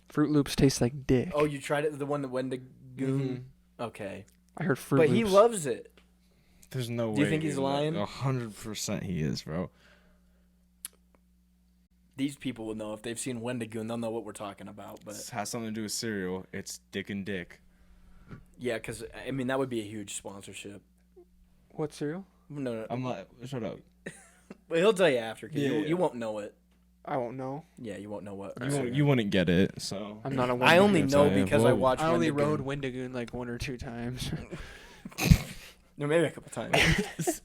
Fruit Loops taste like dick. Oh, you tried it? The one that Wendigoon? Mm-hmm. Okay. I heard Fruit But Loops. he loves it. There's no way. Do you think he's lying? 100% he is, bro. These people will know if they've seen Wendigoon. They'll know what we're talking about. But It has something to do with cereal. It's Dick and Dick. yeah, because I mean that would be a huge sponsorship. What cereal? No. I'm not. Shut up. But he'll tell you after. Cause Yeah. you won't know it. I won't know. Yeah, you won't know what. You wouldn't get it. So I'm not a Wendigoon. I only know Wendigoon. because I watched. I only Wendigoon. rode Wendigoon like 1 or 2 times. No, maybe a couple times.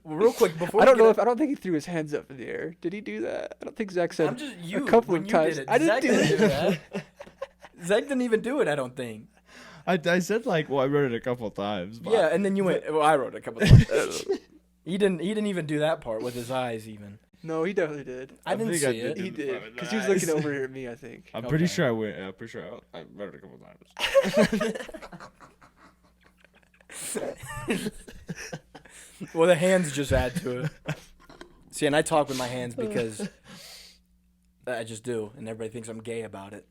Well, real quick before I don't think he threw his hands up in the air. Did he do that? I don't think Zach said I'm just you. a couple when of you times. Did it. I didn't Zach do didn't that. that. Zach didn't even do it. I don't think. I said I wrote it a couple times. But Yeah, and then you went. Well, I wrote a couple times. He didn't even do that part with his eyes even. No, he definitely did. I didn't think see I it. did. He did. Because he was looking over here at me, I think. I'm pretty Okay. sure I went. I'm pretty sure I wrote it a couple times. Well, the hands just add to it. See, and I talk with my hands because I just do, and everybody thinks I'm gay about it.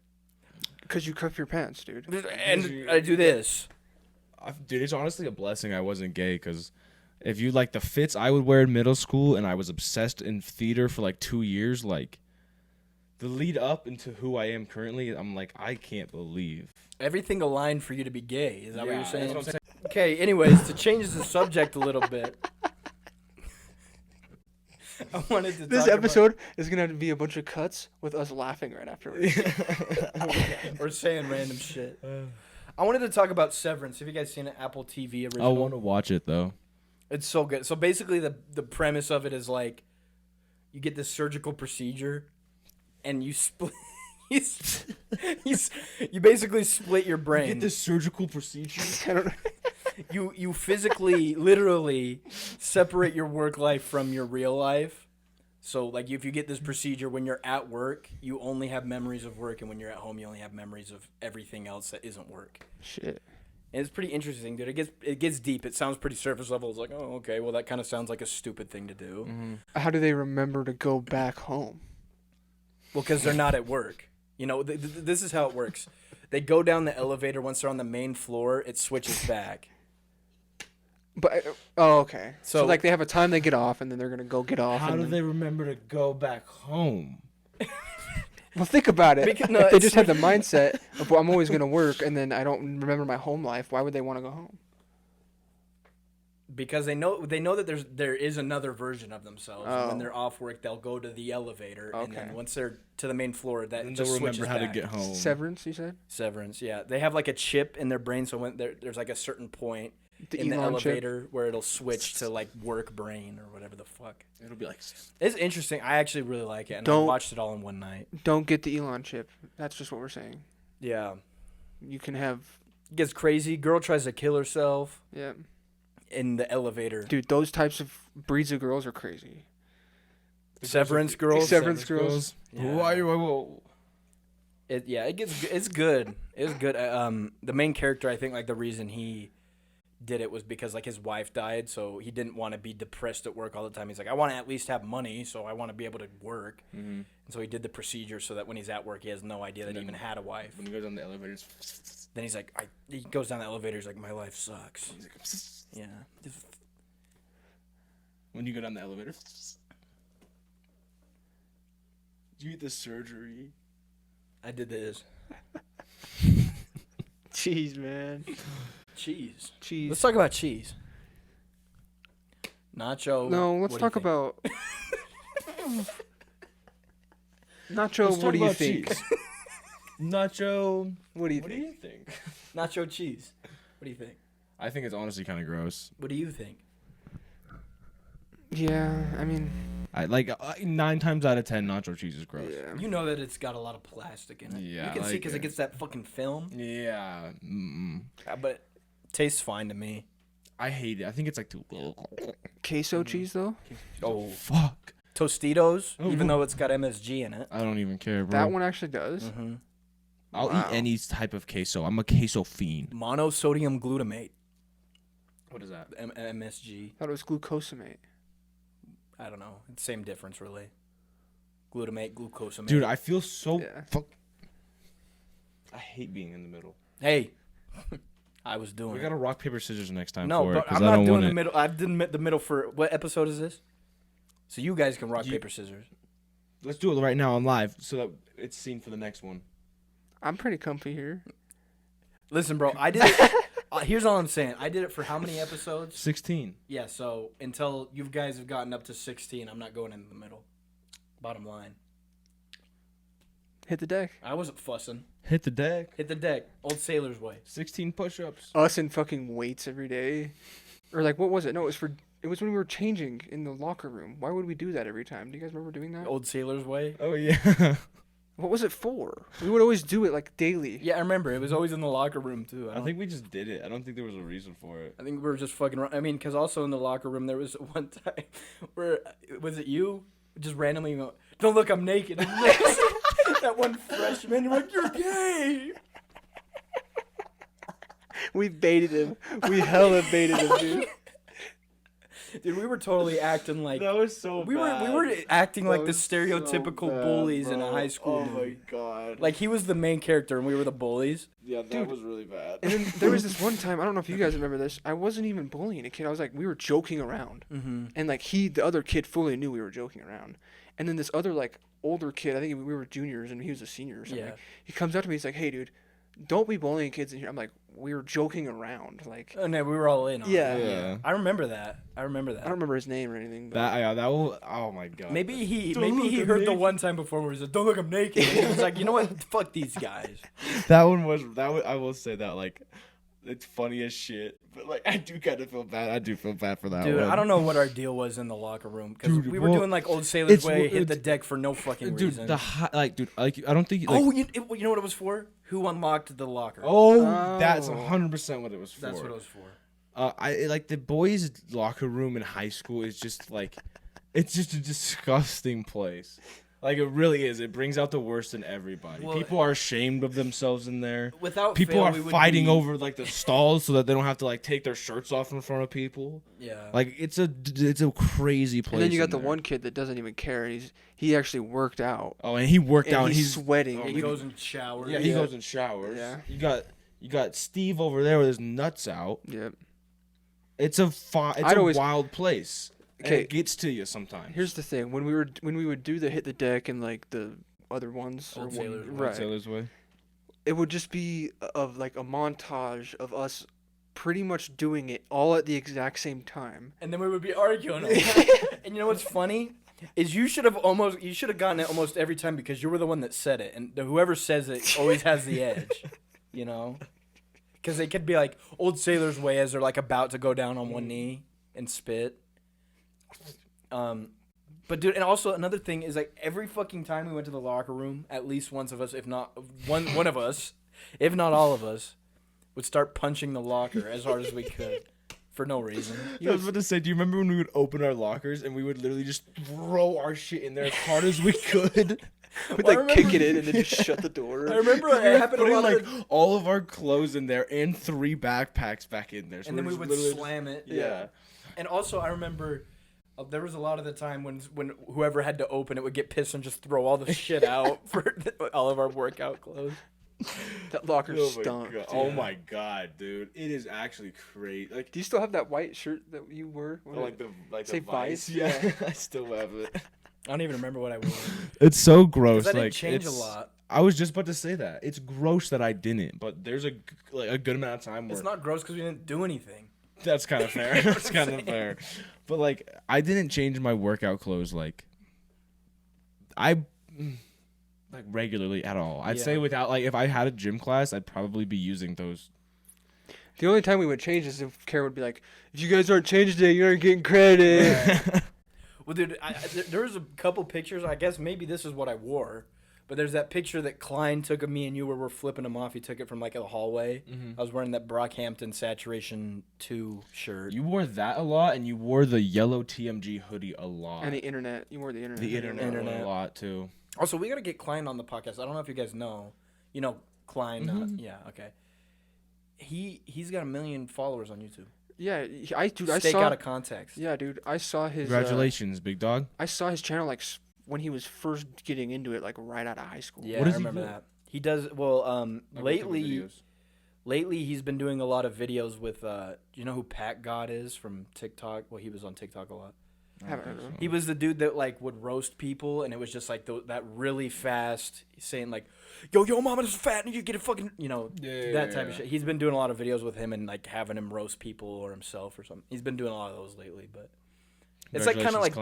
Because you cuff your pants, dude. And I do this. Dude, it's honestly a blessing I wasn't gay because if you like the fits I would wear in middle school and I was obsessed in theater for like 2 years, like the lead up into who I am currently, I'm like, I can't believe. Everything aligned for you to be gay. Is that what you're that's saying? what I'm saying. Okay, anyways, to change the subject a little bit. I wanted to This talk episode is going to be a bunch of cuts with us laughing right afterwards. about, or saying random shit. I wanted to talk about Severance. Have you guys seen it? Apple TV I original. want to watch it though. It's so good. So basically, the premise of it is like, you get this surgical procedure, and you split. You basically split your brain. You get this surgical procedure. I don't know. You physically, literally separate your work life from your real life. So, like, if you get this procedure, when you're at work, you only have memories of work, and when you're at home, you only have memories of everything else that isn't work. Shit. And it's pretty interesting, dude. It gets deep. It sounds pretty surface level. It's like, oh, okay, well, that kind of sounds like a stupid thing to do. Mm-hmm. How do they remember to go back home? Well, because they're not at work. You know, this is how it works. They go down the elevator. Once they're on the main floor, it switches back. But okay. So like they have a time they get off, and then they're gonna go get off. How do they remember to go back home? Well, think about it. Because, no, if they just had the mindset of, well, I'm always gonna work, and then I don't remember my home life, why would they want to go home? Because they know that there is another version of themselves. Oh. When they're off work, they'll go to the elevator, and then Okay. once they're to the main floor, that And just they'll switches remember how back. to get home. Severance, you said? Severance, yeah. They have like a chip in their brain, so when there's like a certain point in the Elon chip? elevator where it'll switch to like work brain or whatever the fuck. It'll be like, It's interesting. I actually really like it, and I Don't- watched it all in one night. Don't get the Elon chip. That's just what we're saying. Yeah, You can have, it gets crazy. Girl tries to kill herself yeah. in the elevator. Dude, those types of breeds of girls are crazy. Severance girls. Severance girls. Yeah. Why? Whoa. It's good. It's good. The main character, I think, like the reason he did it was because like his wife died, so he didn't want to be depressed at work all the time. He's like, I want to at least have money, so I want to be able to work. Mm-hmm. And so he did the procedure so that when he's at work, he has no idea that he even had a wife. When he goes on the elevators, Then he's like, he goes down the elevator. He's like, my life sucks. he's like, Yeah. when you go down the elevator, do you get the surgery? I did this. Jeez, man. Cheese. Cheese. Let's talk about cheese. Nacho. No, let's what do you talk think? about. Nacho, what do you think? Nacho. What do you What do think? you think? Nacho cheese. What do you think? I think it's honestly kind of gross. What do you think? Yeah, I mean, I like 9 times out of 10, nacho cheese is gross. yeah. You know that it's got a lot of plastic in it. Yeah, You can see like because it gets that fucking film. Yeah. Mm-mm. But it tastes fine to me. I hate it. I think it's like too. Queso cheese, though? Oh, Fuck. Tostitos, Oh. even though it's got MSG in it. I don't even care, bro. That one actually does. Mm-hmm. I'll Wow. eat any type of queso. I'm a queso fiend. Monosodium glutamate, What is that? MSG. Thought it was glucosamate. I don't know. It's same difference, really. Glutamate, glucosamate. Dude, I feel so. Yeah. I hate being in the middle. Hey, I was doing We it. gotta rock paper scissors next time. No, for but it, 'cause I'm I not don't doing want the it. middle. I did the middle for what episode is this? So you guys can rock paper scissors. Let's do it right now on live so that it's seen for the next one. I'm pretty comfy here. Listen, bro, I did it. Here's all I'm saying. I did it for how many episodes? 16. Yeah, so until you guys have gotten up to 16, I'm not going in the middle. Bottom line. Hit the deck. I wasn't fussing. Hit the deck. Hit the deck. Old sailor's way. 16 push-ups. Us in fucking weights every day. Or like, what was it? No, it was when we were changing in the locker room. Why would we do that every time? Do you guys remember doing that? Old sailor's way. Oh yeah. What was it for? We would always do it like daily. Yeah, I remember. It was always in the locker room, too. I think we just did it. I don't think there was a reason for it. I think we were just fucking around. I mean, because also in the locker room, there was one time where, was it you? Just randomly go, don't look, I'm naked. And that one freshman, you're like, you're gay. We baited him. We hella baited him, dude. Dude, we were totally acting like was so we were acting like the was so stereotypical bad, bullies in a bro. high school Oh movie. my god. Like he was the main character and we were the bullies. Yeah, that Dude. was really bad. And then there was this one time, I don't know if you guys remember this. I wasn't even bullying a kid. I was like, we were joking around. Mm-hmm. And like the other kid fully knew we were joking around. And then this other like older kid, I think we were juniors and he was a senior or something. Yeah. He comes up to me, he's like, hey dude, don't be bullying kids in here. I'm like, we were joking around. Like, Oh no, we were all in on Yeah. it. Yeah. I remember that. I don't remember his name or anything. But That will. Oh my god. Maybe he Don't look, I'm heard the naked. one time before where he said, don't look, I'm naked. And he was like, you know what? Fuck these guys. that one was. I will say that like, It's funny as shit. But like, I do kind of feel bad. I do feel bad for that Dude, one. I don't know what our deal was in the locker room because Dude, we were well, doing like old Sailor's it's- Way, hit it's- the deck for no fucking Dude, reason. dude, I don't think. Like, Oh, you know what it was for? Who unlocked the locker? That's 100% what it was for. That's what it was for. Like the boys' locker room in high school is just like, it's just a disgusting place. Like it really is. It brings out the worst in everybody. Well, People are ashamed of themselves in there. Without People fail, are we would fighting be- over like the stalls so that they don't have to like take their shirts off in front of people. Yeah. Like it's a crazy place. And then you got in the there. one kid that doesn't even care. He actually worked out. Oh, and he worked And out. And he's sweating. he goes and showers. Yeah, he goes and showers. Yeah. You got Steve over there with his nuts out. Yep. It's a wild place. Okay, Okay. it gets to you sometimes. Here's the thing: when we would do the hit the deck and like the other ones, Old or Sailor's Way. right, Sailor's Way. it would just be of like a montage of us pretty much doing it all at the exact same time. And then we would be arguing. And you know what's funny? Is you should have gotten it almost every time because you were the one that said it, and whoever says it always has the edge, you know? Because they could be like old Sailor's Way as they're like about to go down on one knee and spit. But dude, and also another thing is like every fucking time we went to the locker room, at least once of us, if not one of us, if not all of us, would start punching the locker as hard as we could. For no reason. I was about to say, do you remember when we would open our lockers and we would literally just throw our shit in there as hard as we could? We'd Well, I like kick remember- it in and then just shut the door. I remember it happened a Putting lot like of, all of our clothes in there and 3 backpacks back in there. So and then we're we just would literally slam it. Yeah. And also, I remember there was a lot of the time when whoever had to open it would get pissed and just throw all the shit out for all of our workout clothes. That locker Oh my stunk. god. dude. Oh my god, dude! It is actually crazy. Like, Do you still have that white shirt that you wore? the Say Vice? Yeah, I still have it. I don't even remember what I wore. It's so gross. Because I didn't Like, change a it's- lot. I was just about to say that. It's gross that I didn't, but there's a good amount of time where It's not gross because we didn't do anything. that's kind of fair. That's kind of fair. But like, I didn't change my workout clothes like regularly at all. I'd say without like if I had a gym class, I'd probably be using those. The only time we would change is if Karen would be like, "If you guys aren't changed today, you aren't getting credit." Well, dude, there was a couple pictures. I guess maybe this is what I wore. But there's that picture that Klein took of me and you where we're flipping him off. He took it from like a hallway. I was wearing that Brockhampton Saturation 2 shirt. You wore that a lot, and you wore the yellow TMG hoodie a lot. And the internet, you wore the internet. The internet a lot too. Also, we got to get Klein on the podcast. I don't know if you guys know. You know Klein. Yeah, okay. He's got 1 million followers on YouTube. Yeah, I Stake saw. out of context. Yeah, dude, I saw his. Congratulations, big dog. I saw his channel like when he was first getting into it, like right out of high school. Yeah, What I does he remember do? that. He does well. Lately he's been doing a lot of videos with. You know who Pat God is from TikTok? Well, he was on TikTok a lot. Haven't heard of him. He was the dude that like would roast people, and it was just like that really fast saying like, "Yo, mama is fat, and you get a fucking," that type of shit. He's been doing a lot of videos with him and like having him roast people or himself or something. He's been doing a lot of those lately, but it's like kind of like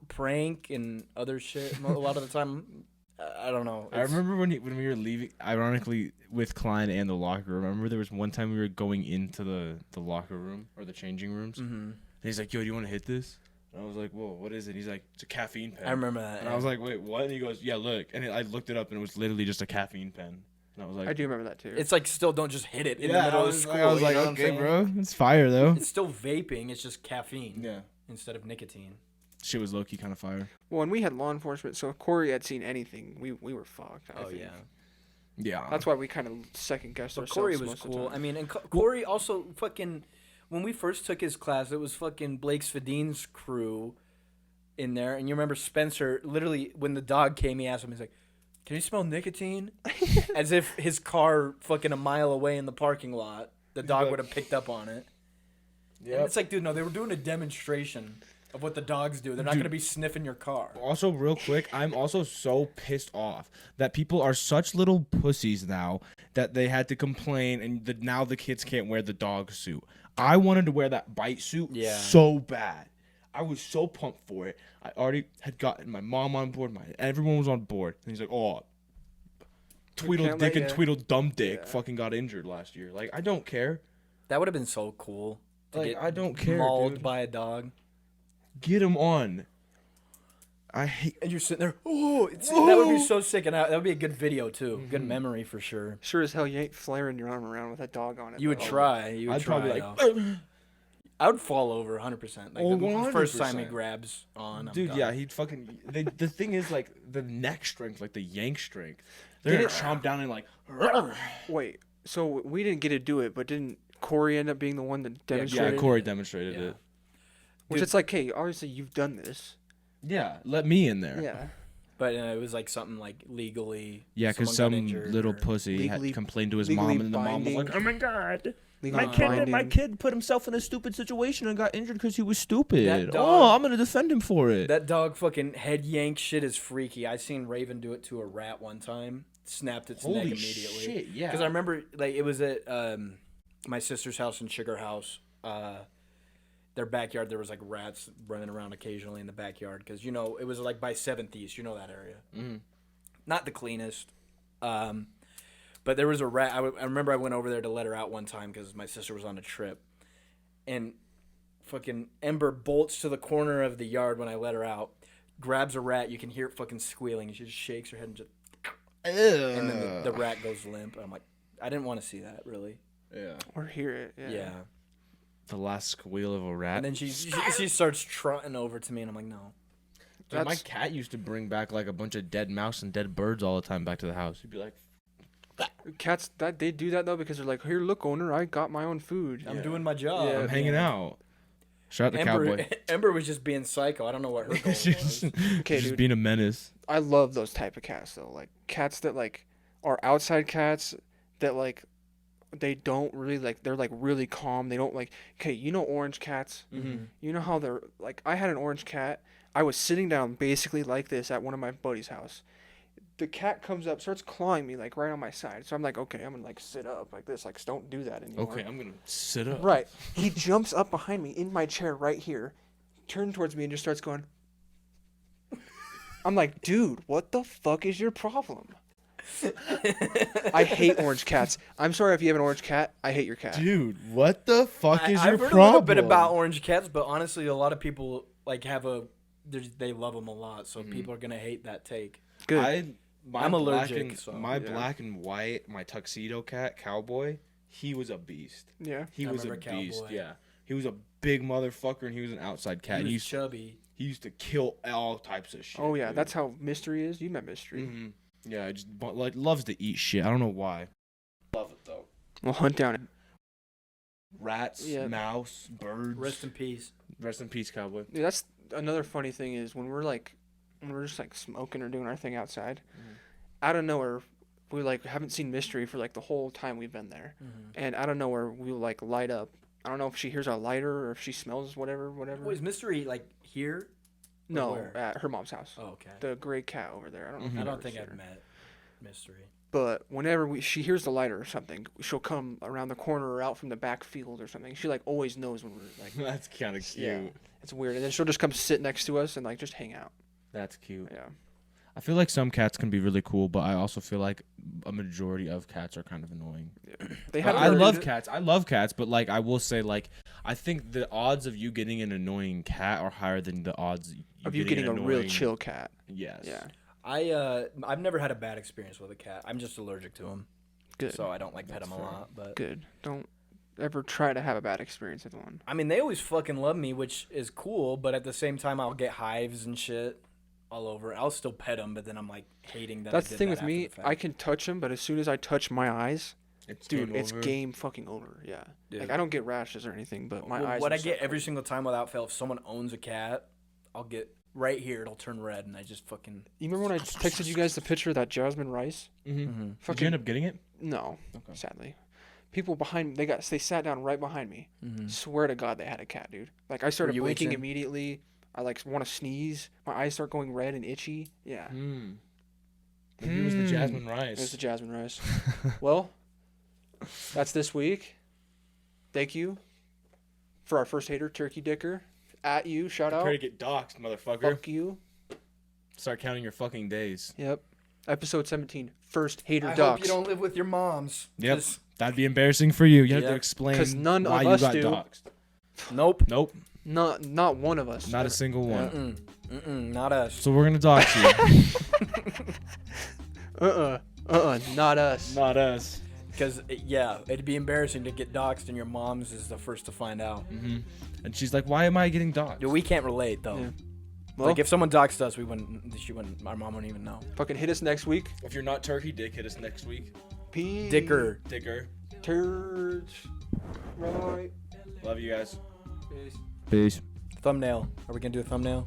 prank and other shit. A lot of the time, I don't know. I remember when we were leaving, ironically, with Klein and the locker room. I remember there was one time we were going into the locker room or the changing rooms. Mm-hmm. And he's like, "Yo, do you want to hit this?" And I was like, "Whoa, what is it?" He's like, "It's a caffeine pen." I remember that. And I was like, "Wait, what?" And he goes, "Yeah, look." And I looked it up, and it was literally just a caffeine pen. And I was like, I do remember that too. it's like still don't just hit it in the middle of school. I was you like, know what I'm "Okay, saying? bro, it's fire though." It's still vaping. It's just caffeine Yeah, instead of nicotine. shit was low key kind of fire. Well, and we had law enforcement, so if Corey had seen anything, we were fucked. I think. Yeah, That's why we kind of second guessed But ourselves. Corey was most of the cool. time. I mean, and Corey also fucking. When we first took his class, it was fucking Blake Svedin's crew in there, and you remember Spencer. Literally, when the dog came, he asked him, he's like, "Can you smell nicotine?" As if his car fucking a mile away in the parking lot, the dog would have picked up on it. Yeah, it's like, dude, no, they were doing a demonstration of what the dogs do. They're not gonna be sniffing your car. Also, real quick, I'm also so pissed off that people are such little pussies now that they had to complain, and now the kids can't wear the dog suit. I wanted to wear that bite suit so bad. I was so pumped for it. I already had gotten my mom on board. Everyone was on board. And he's like, "Oh, Tweedle Dick and Tweedle Dumb Dick fucking got injured last year." Like, I don't care. That would have been so cool. To Like, get I don't care, mauled dude. by a dog. Get him on. I hate. And you're sitting there, that would be so sick, and that would be a good video, too. Good memory, for sure. Sure as hell you ain't flaring your arm around with that dog on it. You would though. try. You would I'd try. probably though. I would fall over 100%. Like, the first time he 100%. grabs on, I'm Dude, done. yeah, he'd fucking. The thing is, like, the neck strength, like the yank strength. They're gonna chomp down and, like. Wait, so we didn't get to do it, but didn't Corey end up being the one that demonstrated? Yeah, Corey demonstrated Yeah. it. Which it's like, hey, obviously you've done this. Yeah, let me in there. Yeah. But it was like something like legally. Yeah, because someone got some injured little or- pussy had legally- complained to his legally mom, and the mom was like, binding. "Oh my god, Legally my binding. kid put himself in a stupid situation and got injured because he was stupid. That dog- Oh, I'm gonna defend him for it." That dog fucking head yank shit is freaky. I seen Raven do it to a rat one time. Snapped its neck Holy immediately. shit! Yeah, Because I remember, like, it was at my sister's house and Sugar House. Their backyard, there was like rats running around occasionally in the backyard. Because it was like by 7th East. You know that area. Mhm. Not the cleanest. But there was a rat. I remember I went over there to let her out one time because my sister was on a trip, and fucking Ember bolts to the corner of the yard when I let her out, grabs a rat. You can hear it fucking squealing. She just shakes her head and just. And then the rat goes limp. And I'm like, I didn't want to see that, really. Yeah, Or hear it. Yeah. the last squeal of a rat. And then she starts trotting over to me, and I'm like, no. Dude, my That's- cat used to bring back like a bunch of dead mouse and dead birds all the time back to the house. He'd be like, Cats, they do that though because they're like, here, look, owner, I got my own food. I'm doing my job. Yeah. "I'm hanging out." Shout out to Ember, Cowboy. Ember was just being psycho. I don't know what her goal was. Okay, Just dude. being a menace. I love those type of cats though, like cats that like are outside cats that like they don't really like they're like really calm. They don't like orange cats. Mm-hmm. You know how they're like I had an orange cat. I was sitting down basically like this at one of my buddies' house. The cat comes up, starts clawing me like right on my side. So I'm like, okay, I'm gonna like sit up like this. Like, don't do that anymore. Okay, I'm gonna sit up. Right. He jumps up behind me in my chair right here, turns towards me and just starts going. I'm like, dude, what the fuck is your problem? I hate orange cats. I'm sorry if you have an orange cat. I hate your cat. Dude, what the fuck is your I've heard problem? a little bit about orange cats, but honestly, a lot of people like they love them a lot, so people are gonna hate that take. Good. I'm allergic, so, my yeah. black and white, my tuxedo cat, Cowboy, he was a beast. Yeah. He I was a remember beast. Cowboy. Yeah. He was a big motherfucker, and he was an outside cat. He He was chubby. used to kill all types of shit. Oh yeah, dude. that's how Mystery is. You met Mystery. Mhm. Yeah, like loves to eat shit. I don't know why. Love it though. We'll hunt down. Rats, Yeah. mouse, birds. Rest in peace. Rest in peace, Cowboy. Dude, that's another funny thing is when we're just like smoking or doing our thing outside, out of nowhere, we like haven't seen Mystery for like the whole time we've been there, and out of nowhere we like light up. I don't know if she hears our lighter or if she smells whatever. Was Mystery like here? No, where? at her mom's house. Oh, okay. The gray cat over there. I don't know. If Mhm. you've I don't ever think seen I've her. met Mystery. But whenever she hears the lighter or something, she'll come around the corner or out from the back field or something. She like always knows when we're like. That's kind of cute. Yeah, it's weird. And then she'll just come sit next to us and like just hang out. That's cute. Yeah. I feel like some cats can be really cool, but I also feel like a majority of cats are kind of annoying. They I, have. I love cats. I love cats, but like I will say, like I think the odds of you getting an annoying cat are higher than the odds of you getting a an real annoying- chill cat. Yes. Yeah. I've never had a bad experience with a cat. I'm just allergic to them, Good. so I don't like pet That's them a fair. lot. But Good. Don't ever try to have a bad experience with one. I mean, they always fucking love me, which is cool. But at the same time, I'll get hives and shit all over. I'll still pet them, but then I'm like hating that. That's I the did thing that with after me. the fact. I can touch them, but as soon as I touch my eyes, It's dude, game it's over. game fucking over. Yeah. Dude. Like I don't get rashes or anything, but my Well, eyes. what will I get start every hurting. single time without fail, if someone owns a cat, I'll get right here. It'll turn red, and I just fucking. You remember when I texted you guys the picture of that jasmine rice? Mm-hmm. Mhm. Did Fucking you end up getting it? no. Okay. Sadly, people behind they sat down right behind me. Mhm. Swear to God, they had a cat, dude. Like I started you blinking itching? immediately. I like want to sneeze. My eyes start going red and itchy. Yeah. Maybe it was the jasmine It was rice. the jasmine rice. Well, that's this week. Thank you for our first hater, Turkey Dicker. At you, shout out. Prepare to get doxxed, motherfucker. Fuck you. Start counting your fucking days. Yep. Episode 17, first hater I docs. hope you don't live with your moms. Yep. Just That'd be embarrassing for you. You have Yeah. to explain 'Cause none why of you us got do. doxxed. Nope. Nope. Not one of us. Not a single one. Not us. So we're gonna dox you. Not us. Not us. Because, it'd be embarrassing to get doxxed and your mom's is the first to find out. Mm-hmm. And she's like, "Why am I getting doxxed?" Dude, we can't relate, though. Yeah. Well, Like, if someone doxed us, our mom wouldn't even know. fucking hit us next week. If you're not turkey dick, hit us next week. Peace. Dicker. Turds. Right. Love you guys. Peace. Peace. Thumbnail. Are we going to do a thumbnail?